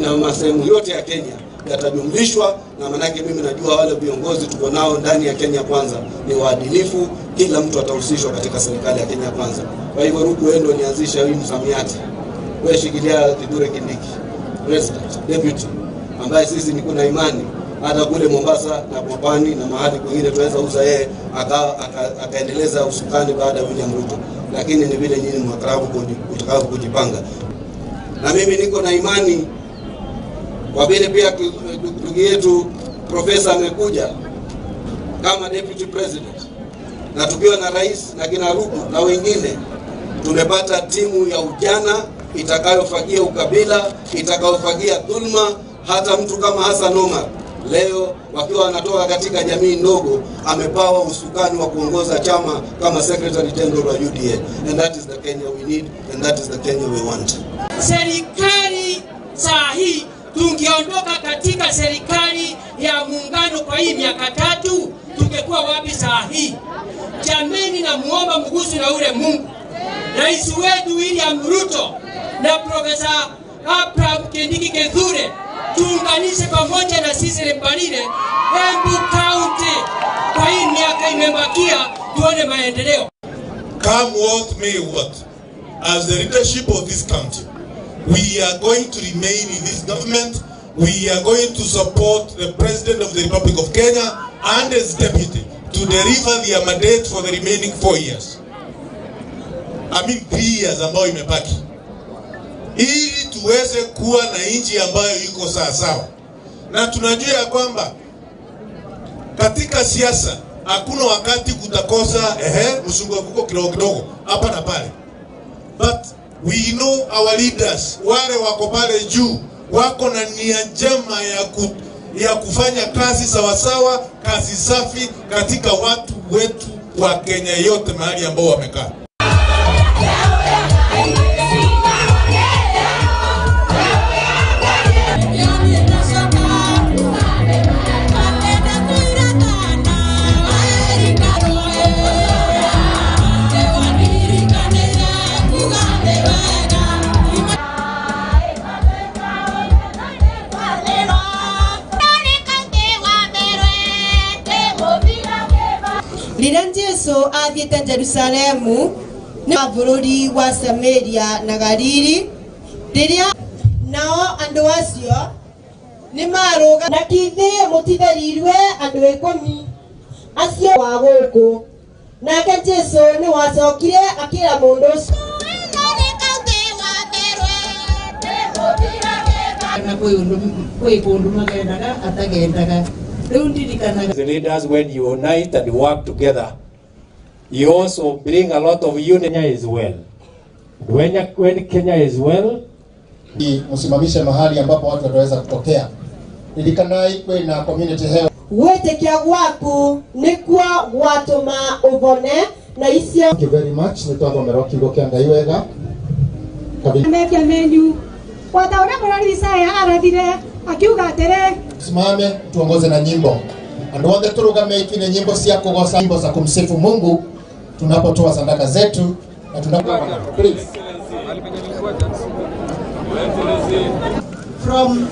na masehemu yote ya Kenya yatajumlishwa, na manake mimi najua wale viongozi tuko nao ndani ya Kenya Kwanza ni waadilifu, kila mtu atahusishwa katika serikali ya Kenya Kwanza. Kwa hivyo Ruku endo nianzisha hii msamiati. Wewe shikilia Kithure Kindiki, President, Deputy, ambaye sisi niko na imani hata kule Mombasa na Pwani na mahali kwingine tunaweza uza yeye akaendeleza usukani baada ya William Ruto, lakini ni vile nyinyi mtakao kujipanga. Na mimi niko na imani kwa vile pia ndugu yetu profesa amekuja kama Deputy President, na tukiwa na rais na kina Ruku na wengine, tumepata timu ya ujana itakayofagia ukabila, itakayofagia dhulma. Hata mtu kama Hassan Omar leo wakiwa anatoka katika jamii ndogo amepawa usukani wa kuongoza chama kama Secretary General wa UDA, and that is the Kenya we need, and that is the Kenya we want. Serikali saa hii tungeondoka katika serikali ya muungano kwa hii miaka 3, tungekuwa wapi saa hii? Jameni, na muomba mgusu na ule Mungu, rais wetu William Ruto na Profesa Kindiki Kithure, tuunganishe pamoja na sisi Lembalile Embu County kwa hii miaka imebakia, tuone maendeleo. Come what may what, as the leadership of this country, we are going to remain in this government. We are going to support the President of the Republic of Kenya and his deputy to deliver their mandate for the remaining 4 years. 3 years ambayo imebaki, ili tuweze kuwa na nchi ambayo iko sawa. Na tunajua ya kwamba katika siasa hakuna wakati kutakosa msunguko kidogo hapa na pale, but we know our leaders, wale wako pale juu, wako na nia njema ya kufanya kazi sawasawa, kazi safi katika watu wetu wa Kenya yote mahali ambao wamekaa. Rĩrĩa Jesũ athiĩte Jerusalemu na bũrũri wa Samaria na Galili, rĩrĩa nao andũ acio nĩ marũga na kithi mũtitherirwe andũ 10 acio wa gũkũ, nake Jesũ nĩ wacokire akĩra mũndũ ũcio The leaders, when you unite and work together, you also bring a lot of unity as well. When Kenya is well, msimamishe mahali ambapo watu wataweza kutokea. Ilikanai kwe na community health. Wetekia gwaku nĩ kwa gwatũma ũbone na icio. Thank you very much. Nitwamba meroki gokia Ngai wega. Mekia menu. Wataona kwa Isaya arathire akiuga atere. Simame tuongoze na nyimbo. Andũ othe tũrũgame ikine nyimbo cia kũgoca, nyimbo za kumsifu Mungu tunapotoa sadaka zetu na tunapokuwa. Please. From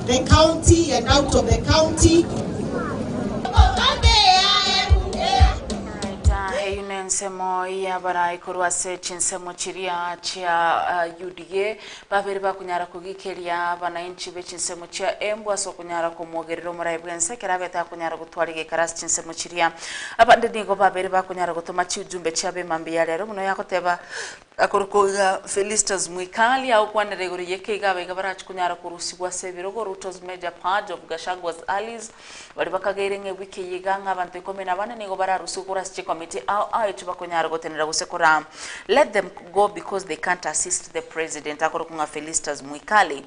the county and out of the county. Nsemo ya barai kurwa se chinsemo chiria chia UDA babere bakunyara kugikiria bananchi be chinsemo chia Embu aso kunyara kumwogerero muraibwense kerabeta kunyara gutwarige karasi chinsemo chiria abande nigo babere bakunyara gutuma chiujumbe chia be mambia rero muno yakoteba akurukoga Felistas Mwikali au kwanere gori yekega bega barachi kunyara kurusibwa sebirogo Ruto's major purge of Gachagwa's allies bari bakagerenge wiki yiganga abantu 14 nigo bararusu kurasi committee au bakunyara gotenera gusekora. Let them go because they can't assist the president. Akurukunga Felistas Mwikali.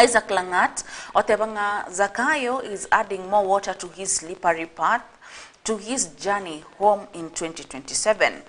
Isaac Langat otebanga Zakayo is adding more water to his slippery path to his journey home in 2027.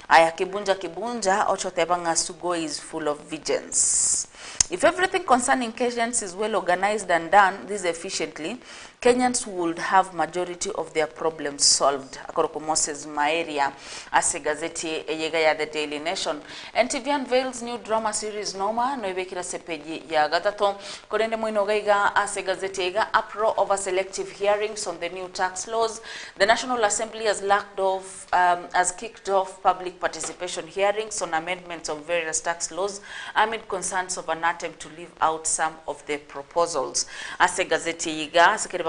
Aya Kibunja Ochotebanga Sugo is full of vengeance. If everything concerning Kenyans is well organized and done this efficiently, Kenyans would have majority of their problems solved. Akoroko Moses Maeria, as a gazette ya The Daily Nation. NTV unveils new drama series Noma, noibekira sepeji ya gatato. Korende Muinogaiga, as a gazette uproar over selective hearings on the new tax laws. The National Assembly has kicked off public participation hearings on amendments of various tax laws amid concerns of an attempt to leave out some of the proposals. As a gazette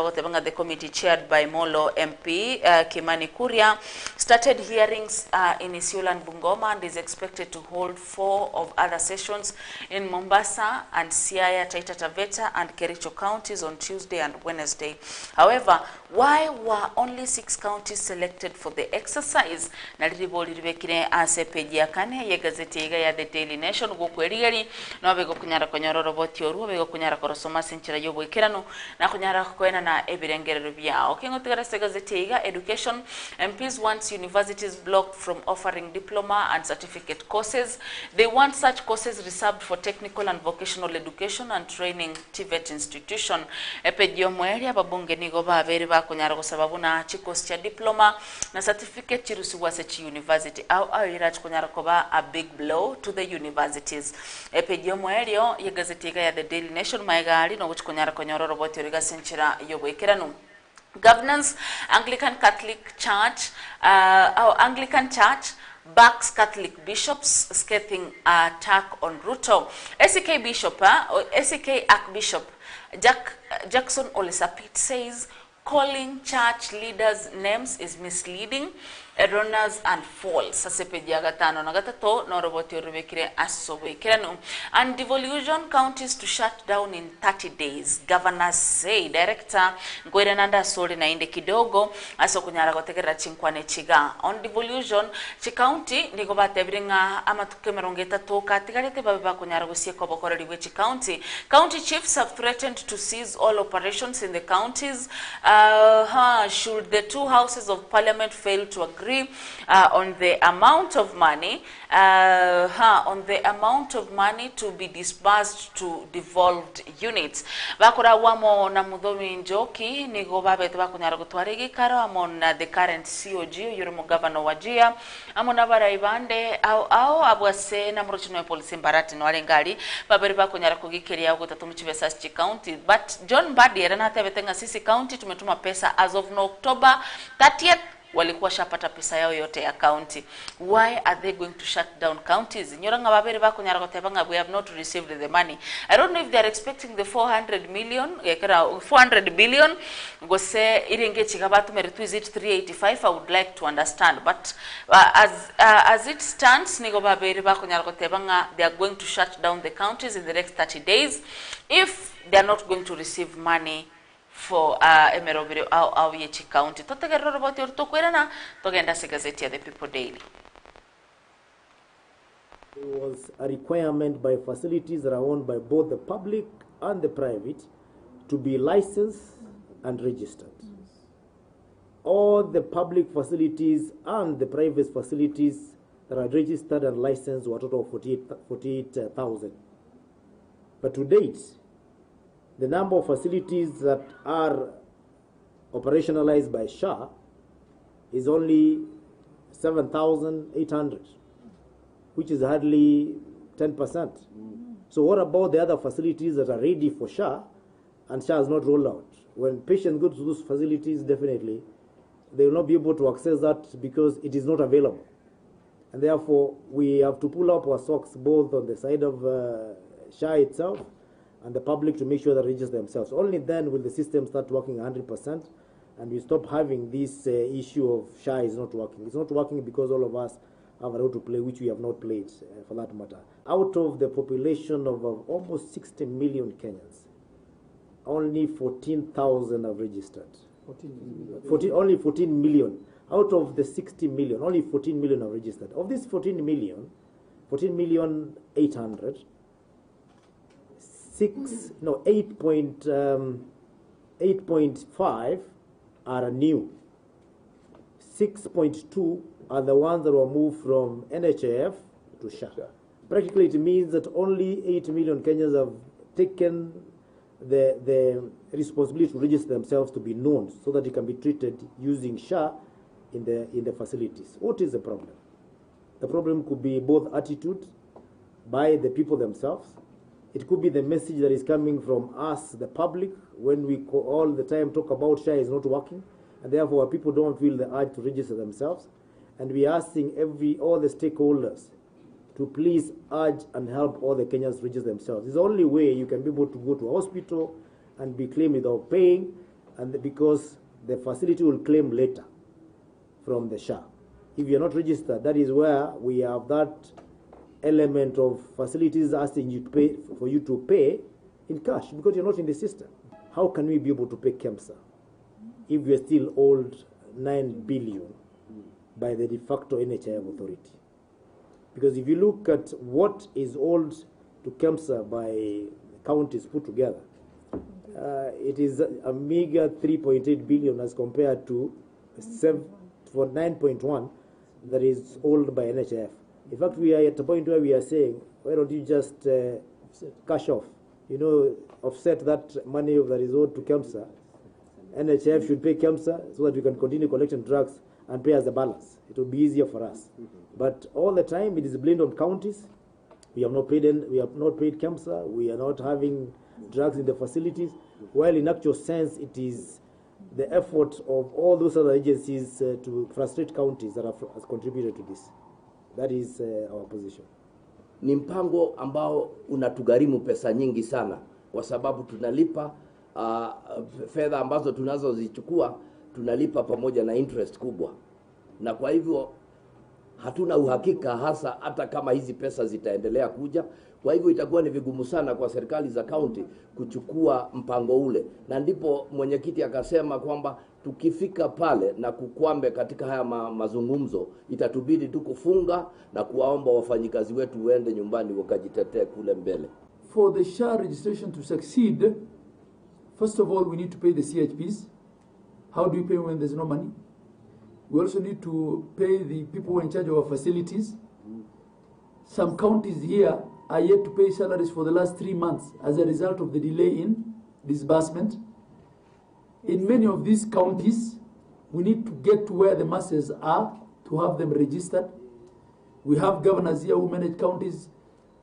the committee chaired by Molo MP Kimani Kuria started hearings in Isiolo and Bungoma and is expected to hold 4 of other sessions in Mombasa and Siaya, Taita Taveta and Kericho counties on Tuesday and Wednesday. However, why were only 6 counties selected for the exercise? Naliboli ribekire ase page ya kane ye gazeti ya The Daily Nation gukwerigeri no bego kunyara konyororo botioru bego kunyara korosoma sinchira yobo ikirano na kunyara kwena na ebirengerero byao kingotigara se gazeti education. MPs wants universities blocked from offering diploma and certificate courses. They want such courses reserved for technical and vocational education and training TVET institution. Epedio mweri ababunge nigo babere bakunyara kusababu na chikosi cha diploma na certificate chirusiwase chi university au irach kunyara koba a big blow to the universities. Epedio mweri ye gazeti ya The Daily Nation maigali no kunyara konyororo boti riga senchira yoboekerano. Governance Anglican Catholic Church Anglican Church backs Catholic bishops scathing attack on Ruto. SK Archbishop Jackson Olisapit says calling church leaders' names is misleading, erroneous and false. And devolution counties to shut down in 30 days. Governors say. Director Ngwerenanda Sori na inde kidogo aso kunyara gotekera chinkwane chiga. On devolution, County niko batebringa ama tukemerongeta toka tigarete babeba kunyara gosie kobokora liwe County. County chiefs have threatened to seize all operations in the counties should the 2 houses of parliament fail to agree on the amount of money to be disbursed to devolved units. Bakora wamo na mudhomi njoki nigo babete bakunyara gutwarigi karo amona the current COG yurumo governor wajia amona baraibande au abwase na mrochino ya polisi mbarati no alengali babere bakunyara kugikeria gutatumichive Sasi County. But John Badi erana tabetenga sisi county tumetuma pesa as of October 30th walikuwa shapata pesa yao yote ya county. Why are they going to shut down counties? Nyoranga babere bako nyaragotebanga we have not received the money. I don't know if they are expecting the 400 billion gose irenge chigabatu meretu is it 385. I would like to understand, but as it stands nigo babere bako nyaragotebanga they are going to shut down the counties in the next 30 days if they are not going to receive money for Emerobiro au Yechi County. Totegerro roboti ortokwerana togenda se gazeti ya The People Daily. There was a requirement by facilities that are owned by both the public and the private to be licensed and registered. All the public facilities and the private facilities that are registered and licensed were a total of 48,000. But to date, the number of facilities that are operationalized by SHA is only 7,800, which is hardly 10%. So what about the other facilities that are ready for SHA and SHA has not rolled out? When patients go to those facilities, definitely, they will not be able to access that because it is not available. And therefore, we have to pull up our socks both on the side of SHA itself and the public to make sure they register themselves. Only then will the system start working 100%, and we stop having this issue of SHA is not working. It's not working because all of us have a role to play, which we have not played, for that matter. Out of the population of almost 60 million Kenyans, only 14,000 have registered. Only 14 million. Out of the 60 million, only 14 million have registered. Of this 14 million 800, 8.5 are new. 6.2 are the ones that were moved from NHIF to SHA. Practically, it means that only 8 million Kenyans have taken the responsibility to register themselves to be known so that it can be treated using SHA in the facilities. What is the problem? The problem could be both attitude by the people themselves. It could be the message that is coming from us, the public, when we all the time talk about SHA is not working, and therefore people don't feel the urge to register themselves. And we are asking all the stakeholders to please urge and help all the Kenyans register themselves. It's the only way you can be able to go to a hospital and be claimed without paying, and because the facility will claim later from the SHA. If you're not registered, that is where we have that element of facilities asking you to pay for you to pay in cash because you're not in the system. How can we be able to pay KEMSA if we are still owed 9 billion by the de facto NHIF authority? Because if you look at what is owed to KEMSA by counties put together, it is a meager 3.8 billion as compared to 9.1 that is owed by NHIF. In fact, we are at a point where we are saying, why don't you just cash off, offset that money that is owed to KEMSA. NHIF should pay KEMSA so that we can continue collecting drugs and pay us the balance. It will be easier for us. But all the time it is blamed on counties. We have not paid KEMSA. We are not having drugs in the facilities. While in actual sense, it is the effort of all those other agencies to frustrate counties that has contributed to this. That is our position. Ni mpango ambao unatugharimu pesa nyingi sana kwa sababu tunalipa fedha ambazo tunazozichukua tunalipa pamoja na interest kubwa. Na kwa hivyo hatuna uhakika hata kama hizi pesa zitaendelea kuja. Kwa hivyo itakuwa ni vigumu sana kwa serikali za county kuchukua mpango ule. Na ndipo mwenyekiti akasema kwamba tukifika pale na kukwambe katika haya mazungumzo itatubidi tu kufunga na kuwaomba wafanyikazi wetu waende nyumbani wakajitetee kule mbele. For the SHA registration to succeed, first of all we need to pay the CHPs. How do we pay when there's no money? We also need to pay the people who are in charge of our facilities. Some counties here are yet to pay salaries for the last 3 months as a result of the delay in disbursement. In many of these counties, we need to get to where the masses are to have them registered. We have governors here who manage counties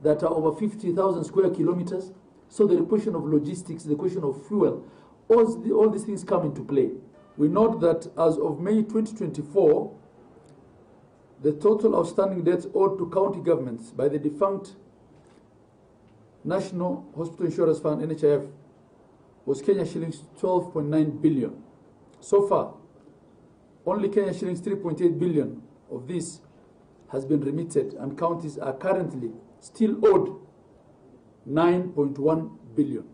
that are over 50,000 square kilometers. So the question of logistics, the question of fuel, all these things come into play. We note that as of May 2024, the total outstanding debts owed to county governments by the defunct National Hospital Insurance Fund, NHIF, was Kenya shillings 12.9 billion. So far, only Kenya shillings 3.8 billion of this has been remitted, and counties are currently still owed 9.1 billion.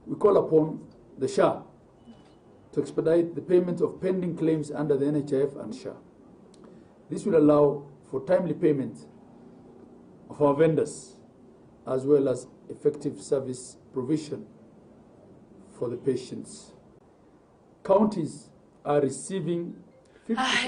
We call upon the SHA to expedite the payment of pending claims under the NHIF and SHA. This will allow for timely payment of our vendors as well as effective service provision for the patients. Counties are receiving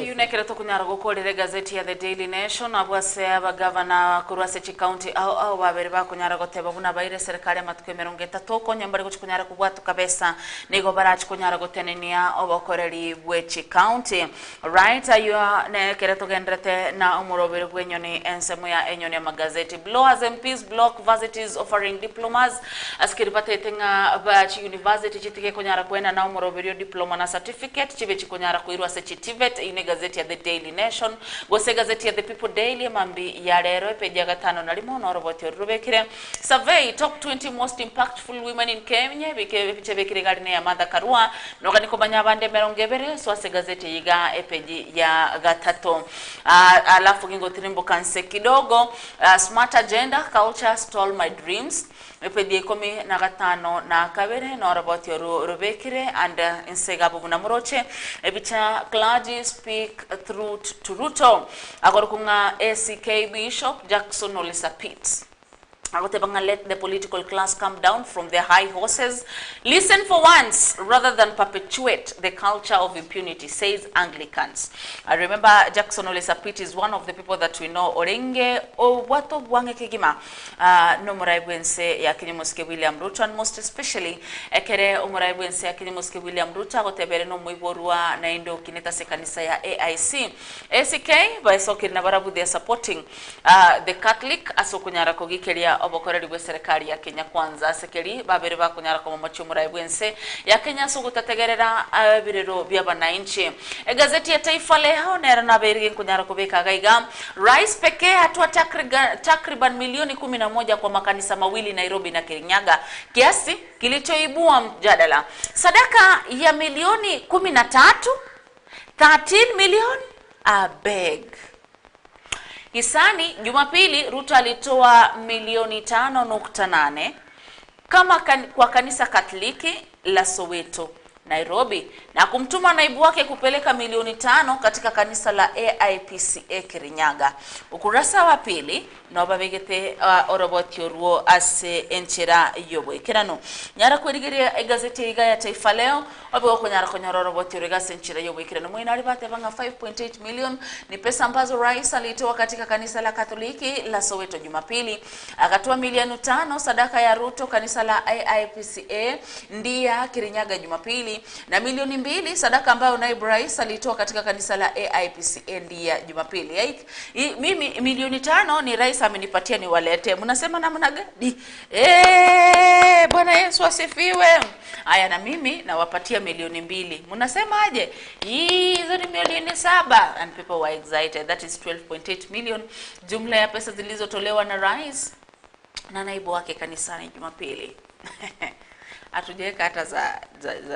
yunekere tukunyara gukorire gazeti ya The Daily Nation abwase abagavana kurwase chi county au babere bakunyara goteba buna baire serikali matukwe 30 ko nyambare gukunyara kubwatu kabesa nigo barachi kunyara gotenenia obokoreri bwechi county right ayo nekere tugendrete na umurobere bwenyoni ensemo ya Enyoni ya magazeti blowers MPs block varsities offering diplomas askiri batetenga bachi university chitike kunyara kwenda na umurobere diploma na certificate chibechi kunyara kuirwase chitivet ine gazeti ya The Daily Nation gose gazeti ya The People Daily mambi ya rero peja gatano na limo na roboti rubekire survey top 20 most impactful women in Kenya biche bekire garine ya Martha Karua nokani komanya bande merongebere swase gazeti yiga epeji ya gatato alafu gingo tirimbo kanse kidogo smart agenda culture stole my dreams epeji 15 na kabere na roboti rubekire and insega bubu na muroche ebicha clergy speak truth to Ruto agorukunga ACK Bishop Jackson Olisapit Let the political class come down from their high horses. Listen for once rather than perpetuate the culture of impunity, says Anglicans. I remember Jackson Ole Sapit is one of the people that we know. Orenge o wato bwange kigima no muraibwense ya kinyomoske William Ruto, and most especially ekere umuraibwense ya kinyomoske William Ruto gotebere no muiborua na indo kineta sekanisa ya AIC. ACK by Sokir na Barabu, they are supporting the Catholic asokunyara kogikeria obokoreri bwe serikali ya Kenya Kwanza sekeri babere bakunyara ko macho muraibwense ya Kenya sugutategerera birero by'abananchi. Gazeti ya Taifa Leo nera naberi kunyara kubeka gaiga rais pekee hatua takriban milioni 11 kwa makanisa mawili Nairobi na Kirinyaga, kiasi kilichoibua mjadala. Sadaka ya milioni 13 milioni abeg. Hisani Jumapili Ruto alitoa milioni 5.8 kama kwa kanisa Katoliki la Soweto Nairobi, na kumtuma naibu wake kupeleka milioni 5 katika kanisa la AIPCA Kirinyaga. Ukurasa wa pili no babegete orobotio ruo ase enchera yobo kirano nyara kwirigiria gazeti ya Taifa Leo obo kunyara konyoro orobotio regase enchera yobo kirano mwina alipata banga 5.8 million ni pesa ambazo rais alitoa katika kanisa la Katoliki la Soweto Jumapili. Akatoa milioni 5 sadaka ya Ruto kanisa la AIPCA ndia Kirinyaga Jumapili, na milioni 2 sadaka ambayo naibu rais alitoa katika kanisa la AIPCA ndia Jumapili. Mimi milioni 5 ni rais amenipatia ni walete. Mnasema namna gani? Bwana Yesu asifiwe. Aya, na mimi nawapatia milioni 2. Mnasema aje? Hizo ni milioni 7, and people were excited. That is 12.8 million jumla ya pesa zilizotolewa na rais na naibu wake kanisani Jumapili. Atujeka hata za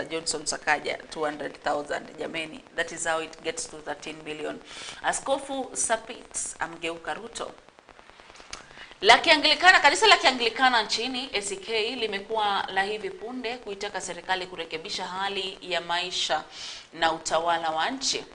Johnson Sakaja 200,000 jameni. That is how it gets to 13 billion. Askofu Sapit amgeuka Ruto. La Kianglikana, kanisa la Kianglikana nchini ACK limekuwa la hivi punde kuitaka serikali kurekebisha hali ya maisha na utawala wa nchi.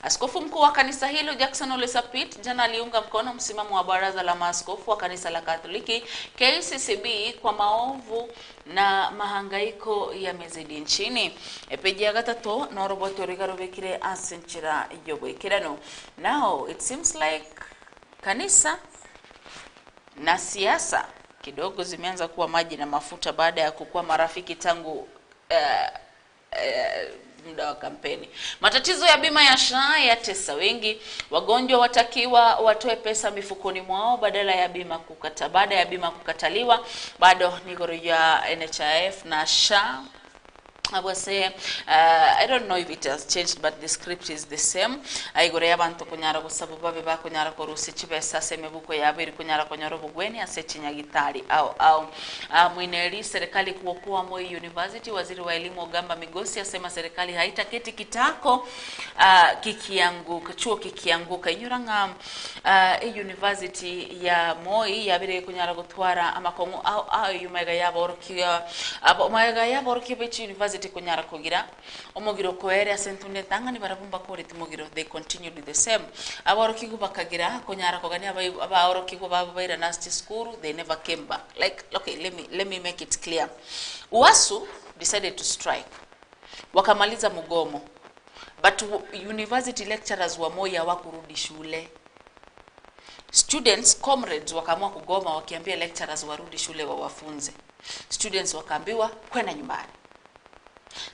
Askofu mkuu wa kanisa hilo Jackson Ole Sapit jana aliunga mkono msimamo wa baraza la maaskofu wa kanisa la Katoliki KCCB kwa maovu na mahangaiko ya mezidi nchini. Epejia gatato na roboto rigarobekire asenchira yoboikirano. Now it seems like kanisa na siasa kidogo zimeanza kuwa maji na mafuta baada ya kukua marafiki tangu muda wa kampeni. Matatizo ya bima ya SHA yatesa wengi. Wagonjwa watakiwa watoe pesa mifukoni mwao baada ya bima kukataliwa. Bado nigoro ya NHIF na SHA. I will say, I don't know if it has changed, but the script is the same. Aigore yabantu kunyara kusabu babe ba kunyara korusi chibesa semebuko yabiri kunyara konyoro bugweni asechinya gitari au mwineri serikali kuokoa Moi University. Waziri wa elimu Ogamba Migosi asema serikali haitaketi kitako chuo kikianguka inyuranga university ya Moi yabire kunyara gutwara amakongo au yumega yaborokiya omega yaborokibechi university kunyara kugira omugiro koere asentunde tangani barabumba kore timugiro they continued the same aborokigo bakagira kunyara kogani aborokigo babaira nasty school they never came back. Like, okay, let me make it clear. UASU decided to strike, wakamaliza mugomo, but university lecturers wa Moi hawakurudi shule. Students comrades wakaamua kugoma wakiambia lecturers warudi shule wawafunze. Students wakaambiwa kwenda nyumbani.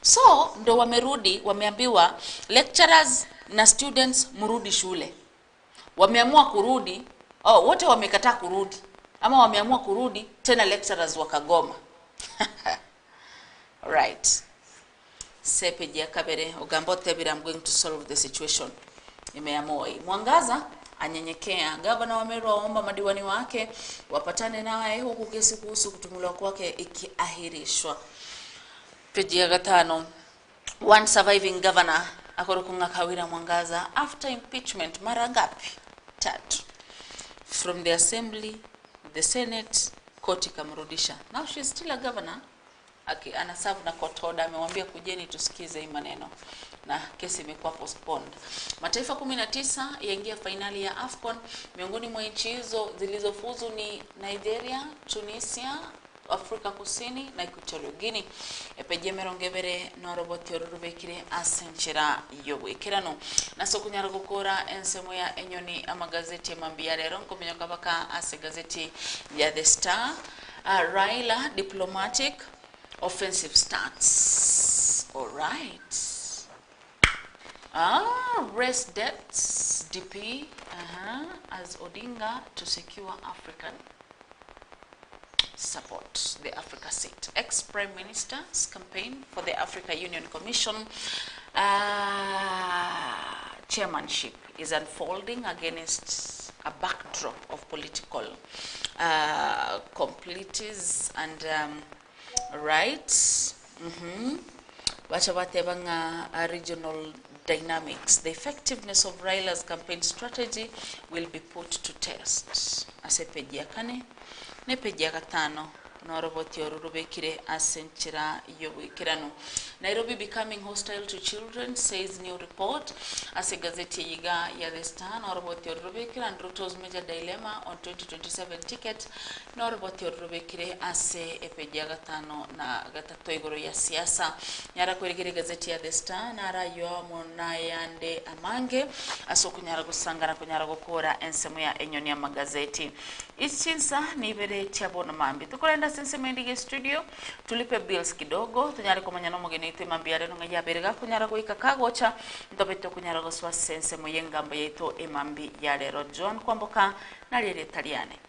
So ndo wamerudi, wameambiwa lecturers na students murudi shule. Wameamua kurudi, wote wamekataa kurudi. Ama wameamua kurudi tena lecturers wakagoma. Right. Sepeji ya kabere Ogambote bila I'm going to solve the situation. Imeamua Mwangaza anyenyekea. Gavana wa Meru waomba madiwani wake wapatane naye huku kesi kuhusu kutumuliwa kwake ikiahirishwa. Peji ya 5. One surviving governor akorokunga Kawira Mwangaza after impeachment mara ngapi? 3. From the assembly, the senate, koti kamrudisha. Now she's still a governor. Anaserve na court order, amemwambia kujeni tusikize hii maneno. na kesi imekuwa postponed. Mataifa 19 yaingia finali ya AFCON. Miongoni mwa nchi hizo zilizofuzu ni Nigeria, Tunisia, Afrika Kusini na Equatorial Guinea. Epeje merongebere noroboti orubekire asenchera yobwekerano. Naso kunyara gukora ensemo ya Enyoni amagazeti ya mambia rero nkomenya kabaka ase gazeti ya The Star. Raila diplomatic offensive stance. All right. Raise debts DP as Odinga to secure African support the Africa seat. Ex-Prime Minister's campaign for the Africa Union Commission chairmanship is unfolding against a backdrop of political completes and rights. Regional dynamics. The effectiveness of Raila's campaign strategy will be put to test. Ase peji ya kane, ne peji ya gatano, na roboti orurubekire asenchira yobwekirano. Nairobi becoming hostile to children, says new report. Ase gazeti yiga ya The Star, na roboti orurubekire and Ruto's major dilemma on 2027 ticket. Na roboti orurubekire ase epeji ya gatano na gatato igoro ya siasa. Nyara kweregere gazeti ya The Star, na rayo mona yande amange. Aso kunyara gusangana kunyara gukora ensemo ya Enyoni ya magazeti. Ichinsa ni ibere tiabona mambi. Tukolenda sense mendige studio, tulipe bills kidogo, tunyari kumanya no mugeni ite mambiare no ngaya berega kunyara kuika kagocha, ndobeto kunyara goswa sense moyenga mbo yeto emambi ya lero John kwamboka na lere Italiane.